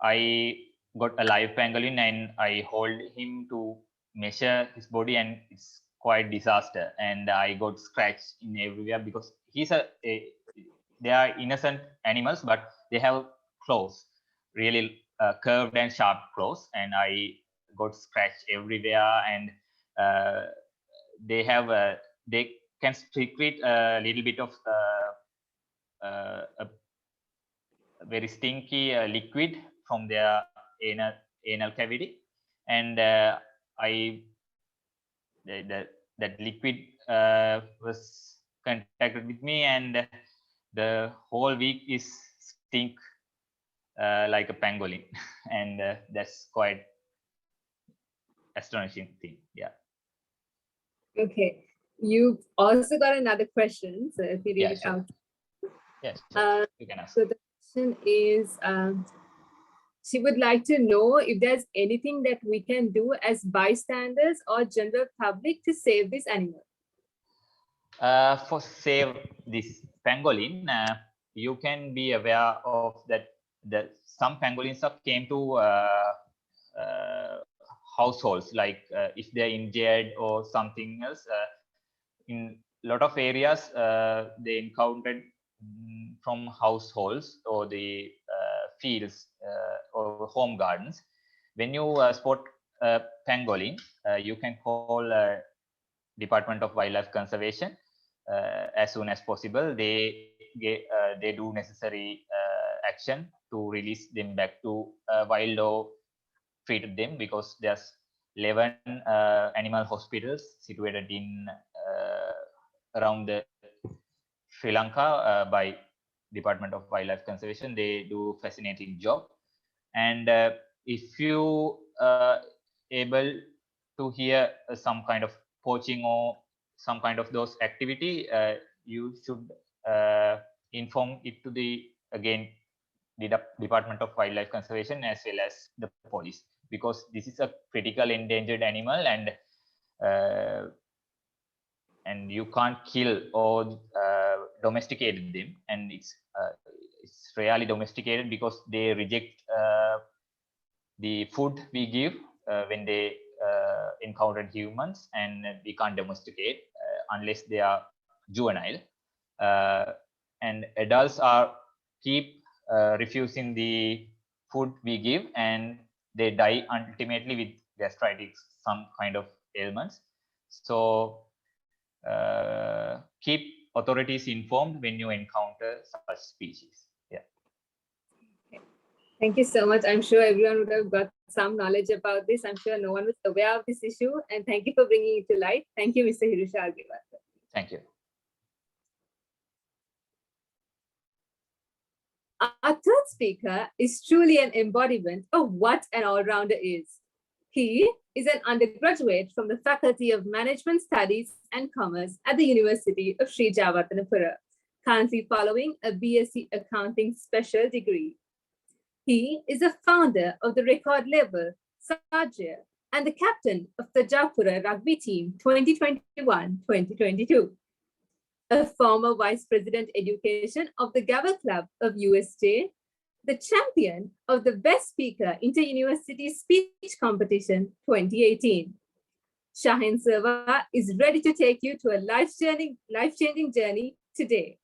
I got a live pangolin and I hold him to measure his body, and it's quite disaster. And I got scratched in everywhere because they are innocent animals, but they have claws, really curved and sharp claws, and I got scratched everywhere. And they can secrete a little bit of a very stinky liquid from their anal cavity, and I that liquid was contacted with me, and the whole week is stink like a pangolin, and that's quite astonishing thing. Yeah. Okay. You've also got another question. So if you read Yeah, it sure. out. Yes, yeah, you can ask. So the question is, she would like to know if there's anything that we can do as bystanders or general public to save this animal. For save this pangolin, you can be aware of that some pangolins have came to households, like if they're injured or something else. In a lot of areas, they encountered from households or the fields or home gardens. When you spot pangolin, you can call Department of Wildlife Conservation as soon as possible. They do necessary action to release them back to wild or treat them, because there's 11 animal hospitals situated in around the Sri Lanka by Department of Wildlife Conservation. They do fascinating job, and if you able to hear some kind of poaching or some kind of those activity, you should inform it to the Department of Wildlife Conservation as well as the police, because this is a critical endangered animal, and you can't kill or domesticate them, and it's rarely domesticated because they reject the food we give when they encounter humans, and we can't domesticate unless they are juvenile. And adults are keep refusing the food we give, and they die ultimately with gastritis, some kind of ailments. So keep authorities informed when you encounter such species. Yeah. Thank you so much. I'm sure everyone would have got some knowledge about this. I'm sure no one was aware of this issue, and thank you for bringing it to light. Thank you, Mr. Hirusha Agewata. Thank you. Our third speaker is truly an embodiment of what an all-rounder is. He is an undergraduate from the Faculty of Management Studies and Commerce at the University of Sri Jawatanapura, currently following a BSc Accounting special degree. He is the founder of the record label Sajya and the captain of the Japura rugby team 2021-2022. A former vice president education of the Gavel Club of USJ, the champion of the Best Speaker Inter-University Speech Competition 2018. Shahin Silva is ready to take you to a life-changing journey today.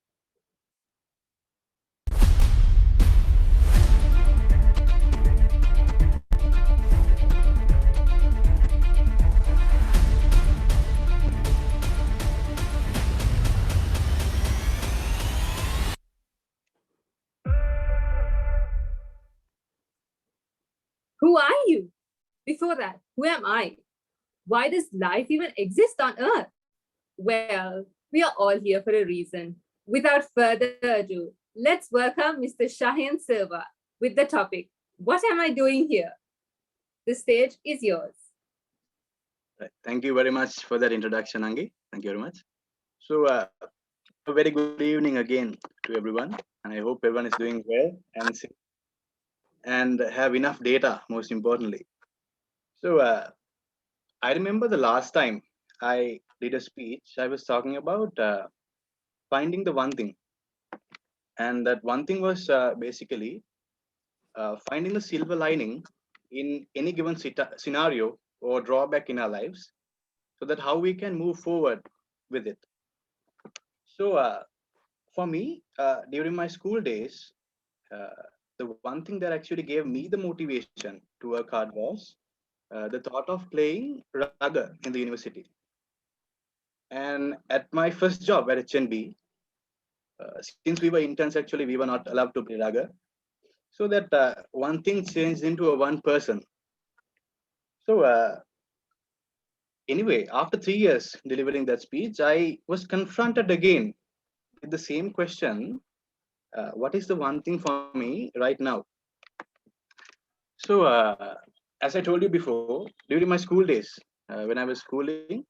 Who are you? Before that, who am I? Why does life even exist on Earth? Well, we are all here for a reason. Without further ado, let's welcome Mr. Shahin Silva with the topic, What am I doing here? The stage is yours. Right. Thank you very much for that introduction, Angi. Thank you very much. So, a very good evening again to everyone, and I hope everyone is doing well and have enough data, most importantly. So, I remember the last time I did a speech, I was talking about finding the one thing. And that one thing was basically finding the silver lining in any given scenario or drawback in our lives, so that how we can move forward with it. So for me, during my school days, the one thing that actually gave me the motivation to work hard was the thought of playing rugby in the university. And at my first job at HNB, since we were interns, actually, we were not allowed to play rugby. So that one thing changed into a one person. So Anyway, after 3 years delivering that speech, I was confronted again with the same question. What is the one thing for me right now? So, as I told you before, during my school days, when I was schooling,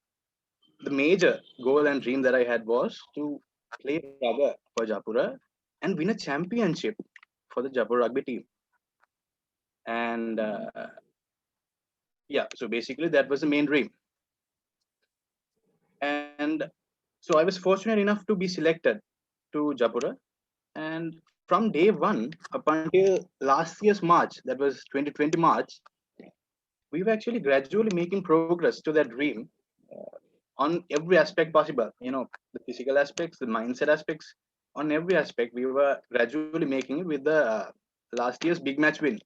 the major goal and dream that I had was to play rugby for Japura and win a championship for the Japura rugby team. And yeah, so basically that was the main dream. And so I was fortunate enough to be selected to Japura. And from day one up until last year's March, that was 2020 March, we were actually gradually making progress to that dream on every aspect possible. The physical aspects, the mindset aspects, on every aspect, we were gradually making it with the last year's big match win.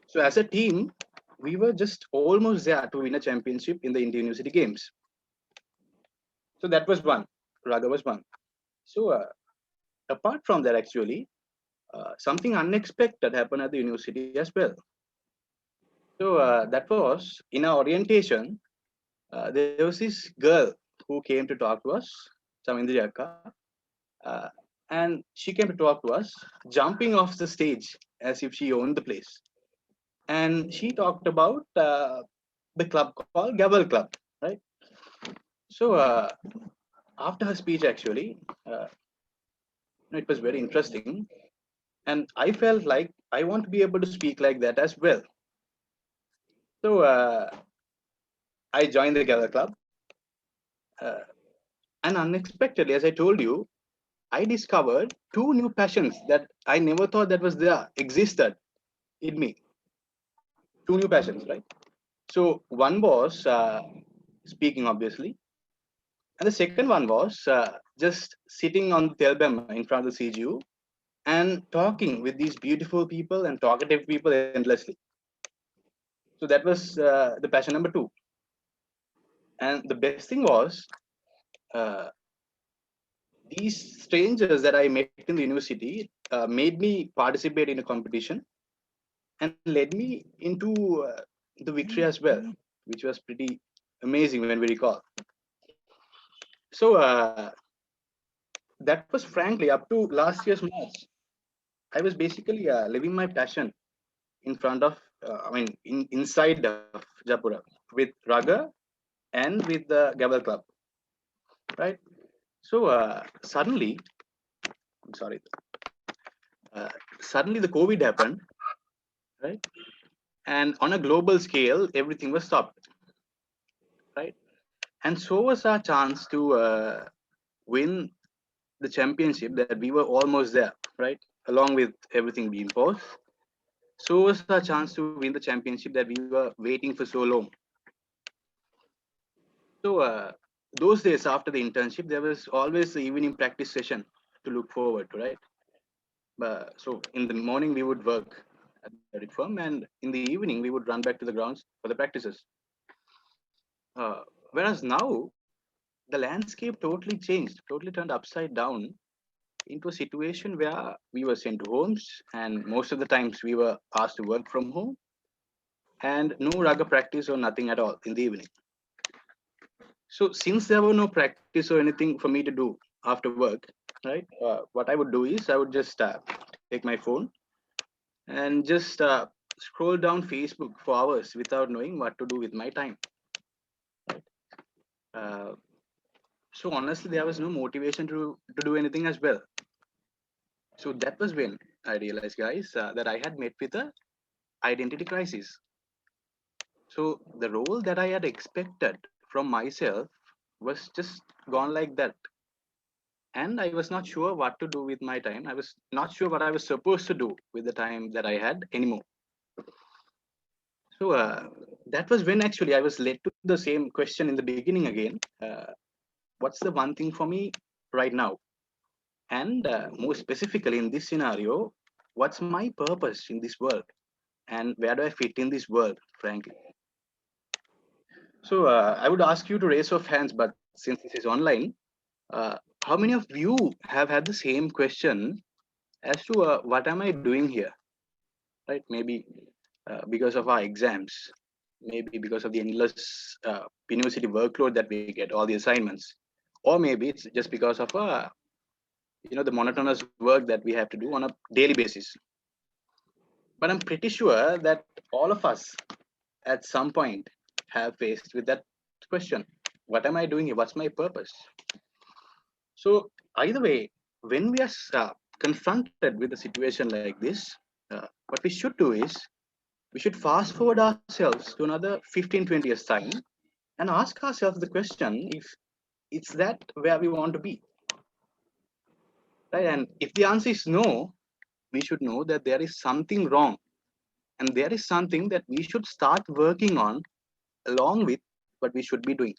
So as a team, we were just almost there to win a championship in the Indian University Games. So that was one. Raga was one. So apart from that, actually, something unexpected happened at the university as well. So that was in our orientation. There was this girl who came to talk to us, Samindri Akka, and she came to talk to us, jumping off the stage as if she owned the place. And she talked about the club called Gabal Club, right? So after her speech, actually, it was very interesting. And I felt like I want to be able to speak like that as well. So I joined the Gabal Club. And unexpectedly, as I told you, I discovered two new passions that I never thought that was there, existed in me. Two new passions, right? So one was speaking, obviously, and the second one was just sitting on the Telbem in front of the CGU and talking with these beautiful people and talkative people endlessly. So that was the passion number two. And the best thing was uh, these strangers that I met in the university made me participate in a competition and led me into the victory as well, which was pretty amazing when we recall. So that was frankly up to last year's March. I was basically living my passion in front of, inside of Japura with Raga and with the Gabal Club, right? So suddenly, I'm sorry, suddenly the COVID happened, right? And on a global scale, everything was stopped, right? And so was our chance to win the championship that we were almost there, right? Along with everything being paused. So was our chance to win the championship that we were waiting for so long. So those days after the internship, there was always the evening practice session to look forward to, right? So in the morning we would work at the firm, and in the evening we would run back to the grounds for the practices. Whereas now the landscape totally changed, totally turned upside down into a situation where we were sent to homes, and most of the times we were asked to work from home, and no raga practice or nothing at all in the evening. So since there were no practice or anything for me to do after work, right? What I would do is I would just take my phone and just scroll down Facebook for hours without knowing what to do with my time. Right? Uh, so honestly, there was no motivation to do anything as well. So that was when I realized, guys, that I had met with a identity crisis. So the role that I had expected from myself was just gone like that. And I was not sure what to do with my time. I was not sure what I was supposed to do with the time that I had anymore. So that was when actually I was led to the same question in the beginning again. What's the one thing for me right now? And more specifically in this scenario, what's my purpose in this world? And where do I fit in this world, frankly? So I would ask you to raise of hands, but since this is online, how many of you have had the same question as to what am I doing here? Right? Maybe because of our exams, maybe because of the endless university workload that we get, all the assignments, or maybe it's just because of the monotonous work that we have to do on a daily basis. But I'm pretty sure that all of us at some point have faced with that question: what am I doing here? What's my purpose? So either way, when we are confronted with a situation like this, what we should do is we should fast forward ourselves to another 15, 20 years time and ask ourselves the question if it's that where we want to be. Right? And if the answer is no, we should know that there is something wrong, and there is something that we should start working on along with what we should be doing.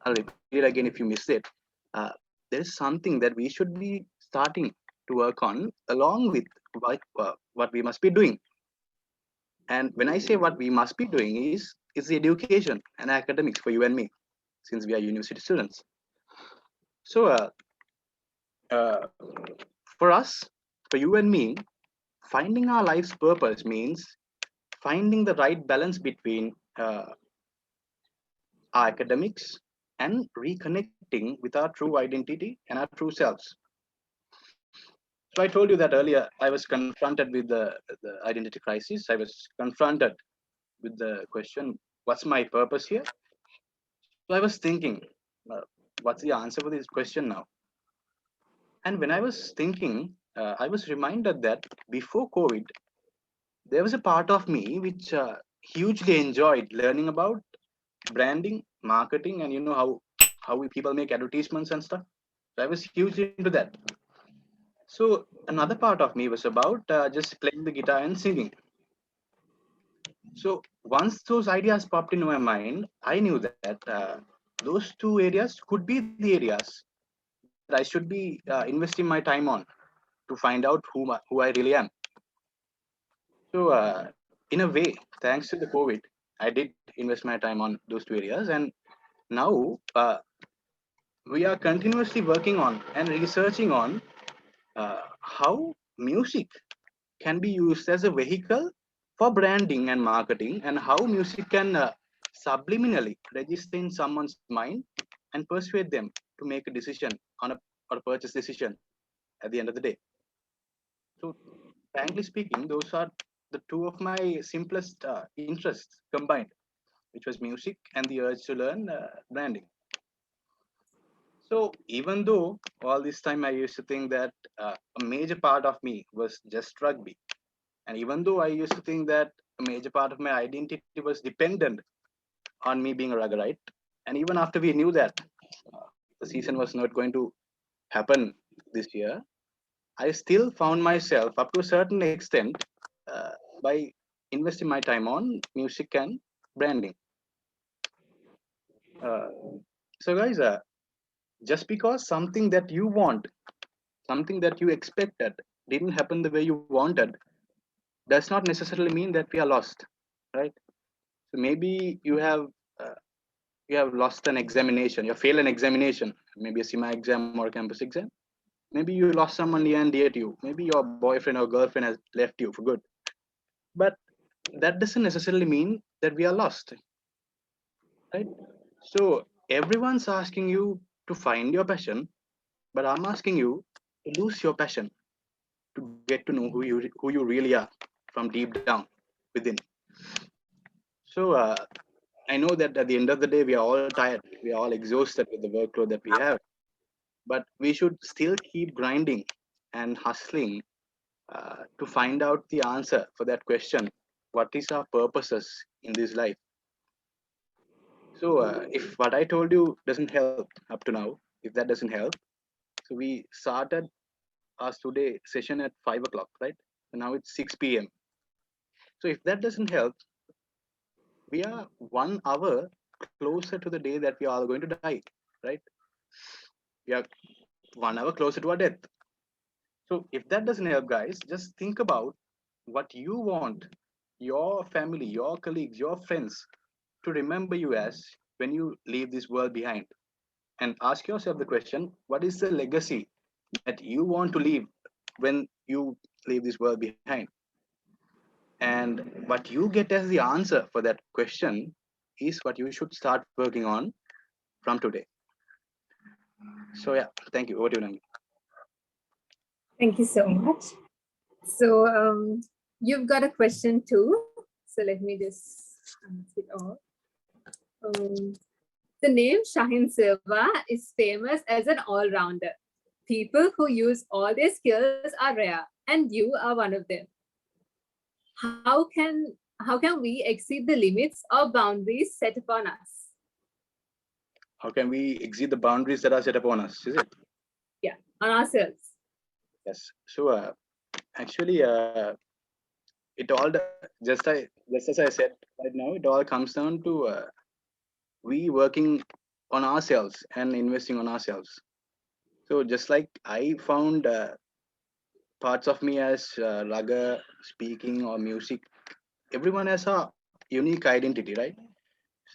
I'll repeat it again if you missed it. Uh, there is something that we should be starting to work on along with what we must be doing. And when I say what we must be doing is the education and academics for you and me, since we are university students. So uh, for us, for you and me, finding our life's purpose means finding the right balance between our academics and reconnecting with our true identity and our true selves. So I told you that earlier, I was confronted with the identity crisis. I was confronted with the question, what's my purpose here? So I was thinking, what's the answer for this question now? And when I was thinking, I was reminded that before COVID, there was a part of me which hugely enjoyed learning about branding, marketing, and how people make advertisements and stuff. So I was hugely into that. So another part of me was about just playing the guitar and singing. So once those ideas popped into my mind, I knew that those two areas could be the areas that I should be investing my time on to find out who I really am. So in a way, thanks to the COVID, I did invest my time on those two areas, and now we are continuously working on and researching on how music can be used as a vehicle for branding and marketing, and how music can subliminally register in someone's mind and persuade them to make a decision on a or a purchase decision at the end of the day. So frankly speaking, those are the two of my simplest interests combined, which was music and the urge to learn branding. So even though all this time I used to think that a major part of me was just rugby, and even though I used to think that a major part of my identity was dependent on me being a ruggerite, and even after we knew that the season was not going to happen this year, I still found myself up to a certain extent by investing my time on music and branding. Uh, so, guys, just because something that you want, something that you expected, didn't happen the way you wanted, does not necessarily mean that we are lost, right? So maybe you have lost an examination, you failed an examination, maybe a SEMA exam or a campus exam. Maybe you lost someone near and dear to you. Maybe your boyfriend or girlfriend has left you for good. But that doesn't necessarily mean that we are lost, right? So everyone's asking you to find your passion, but I'm asking you to lose your passion, to get to know who you really are from deep down within. So I know that at the end of the day, we are all tired. We are all exhausted with the workload that we have. But we should still keep grinding and hustling to find out the answer for that question: what is our purposes in this life? So if what I told you doesn't help up to now, if that doesn't help, so we started our today session at 5 o'clock, right? And now it's 6 p.m. So if that doesn't help, we are 1 hour closer to the day that we are all going to die, right? We are 1 hour closer to our death. So if that doesn't help, guys, just think about what you want your family, your colleagues, your friends to remember you as when you leave this world behind. And ask yourself the question: what is the legacy that you want to leave when you leave this world behind? And what you get as the answer for that question is what you should start working on from today. So yeah, thank you. Over to you, Nami. Thank you so much. So you've got a question too. So let me just ask it all. The name Shahin Silva is famous as an all-rounder. People who use all their skills are rare, and you are one of them. How can we exceed the limits or boundaries set upon us? How can we exceed the boundaries that are set upon us? Is it? Yeah, on ourselves. Yes. So actually, it all just as I said right now, it all comes down to we working on ourselves and investing on ourselves. So just like I found parts of me as raga, speaking, or music, everyone has a unique identity, right?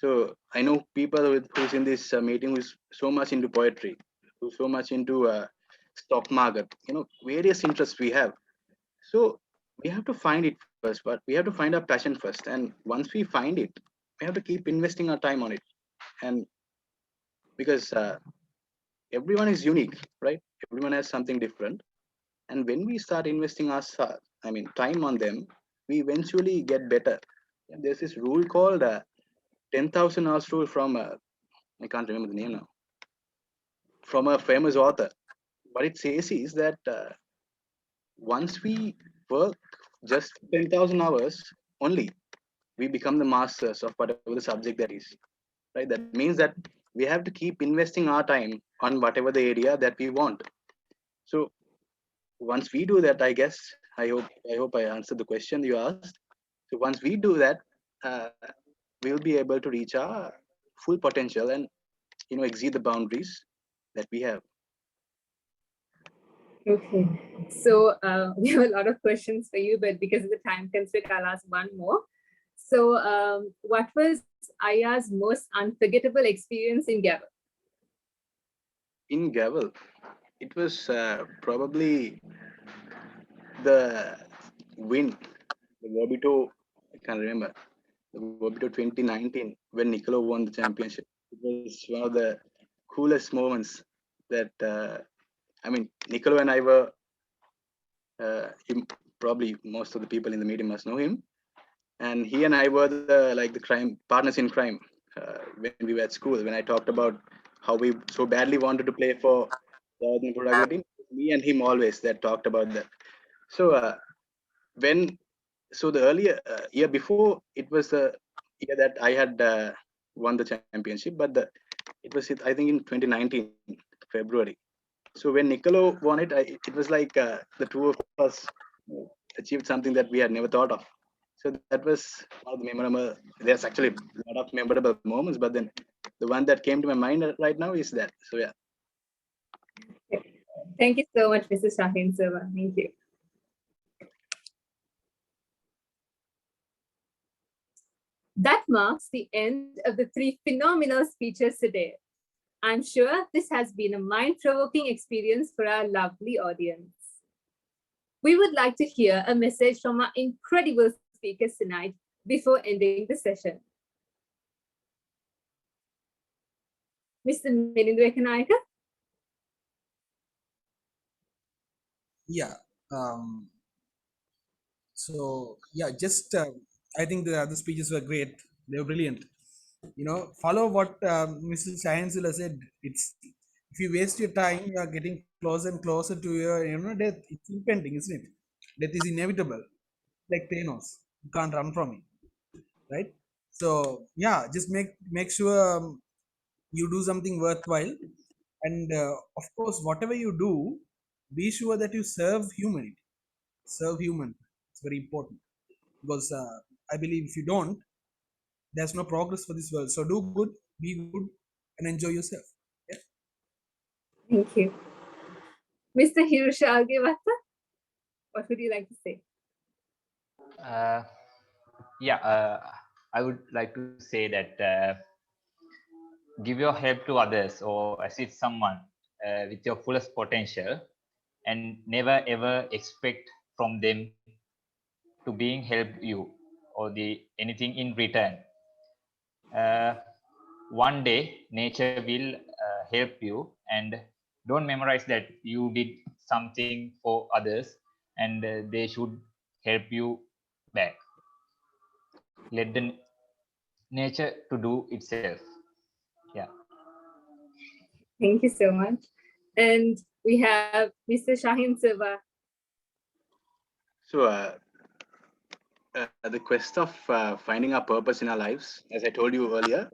So I know people who's in this meeting who's so much into poetry, who's so much into stock market. Various interests we have. So we have to find it first, but we have to find our passion first. And once we find it, we have to keep investing our time on it. And because everyone is unique, right? Everyone has something different. And when we start investing our, time on them, we eventually get better. And there's this rule called 10,000 hours rule from I can't remember the name now, from a famous author. What it says is that once we work just 10,000 hours only, we become the masters of whatever the subject that is. Right? That means that we have to keep investing our time on whatever the area that we want. So once we do that, I guess I hope I answered the question you asked. So once we do that, uh, we'll be able to reach our full potential and exceed the boundaries that we have. Okay. So we have a lot of questions for you, but because of the time constraint, I'll ask one more. So what was Aya's most unforgettable experience in Gavel? In Gavel, it was probably the win, the Wobito, I can't remember, the Wobito 2019 when Nicolo won the championship. It was one of the coolest moments that, Nicolo and I were, probably most of the people in the media must know him. And he and I were the crime partners in crime when we were at school. When I talked about how we so badly wanted to play for the Puraga team, me and him always that talked about that. So when the earlier year before, it was the year that I had won the championship, but it was I think in 2019 February. So when Nicolo won it, it was like the two of us achieved something that we had never thought of. So that was one of the memorable. There's actually a lot of memorable moments, but then the one that came to my mind right now is that. So yeah. Thank you so much, Mr. Shahin Silva. Thank you. That marks the end of the three phenomenal speeches today. I'm sure this has been a mind-provoking experience for our lovely audience. We would like to hear a message from our incredible speakers tonight before ending the session. Mr. Menindu Ekanayaka? Yeah. So yeah, just I think the other speeches were great. They were brilliant. Follow what Mrs. Shahin Silva said. It's if you waste your time, you are getting closer and closer to your death. It's impending, isn't it? Death is inevitable, like Thanos. You can't run from it, right? So yeah, just make sure you do something worthwhile, and of course, whatever you do, be sure that you serve humanity. Serve human. It's very important because I believe if you don't, there's no progress for this world. So do good, be good, and enjoy yourself. Yeah. Thank you. Mr. Hirusha Agewata, what would you like to say? I would like to say that give your help to others or assist someone with your fullest potential, and never ever expect from them to being help you or the anything in return. One day nature will help you, and don't memorize that you did something for others and they should help you back. Let the nature to do itself. Yeah. Thank you so much. And we have Mr. Shahin Silva. So, the quest of finding our purpose in our lives, as I told you earlier,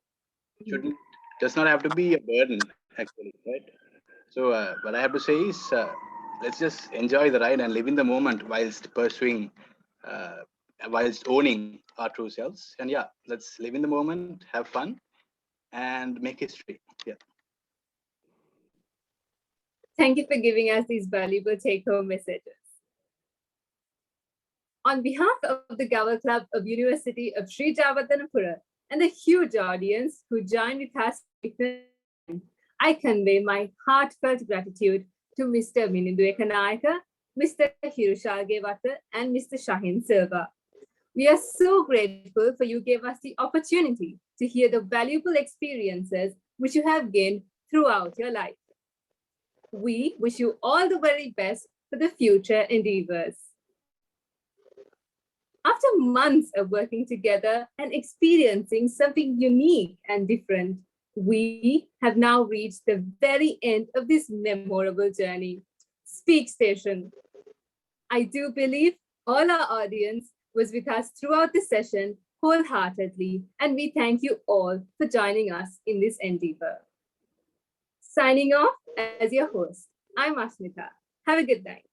does not have to be a burden, actually, right? So, what I have to say is, let's just enjoy the ride and live in the moment whilst pursuing, whilst owning our true selves. And yeah, let's live in the moment, have fun, and make history. Yeah. Thank you for giving us these valuable take-home messages. On behalf of the Gavel Club of University of Sri Jawatanapura and the huge audience who joined with us, I convey my heartfelt gratitude to Mr. Minindu Ekanayaka, Mr. Hirusha Agewata, and Mr. Shahin Silva. We are so grateful for you gave us the opportunity to hear the valuable experiences which you have gained throughout your life. We wish you all the very best for the future endeavors. After months of working together and experiencing something unique and different, we have now reached the very end of this memorable journey. Speak Station. I do believe all our audience was with us throughout the session wholeheartedly, and we thank you all for joining us in this endeavor. Signing off as your host, I'm Asmita. Have a good night.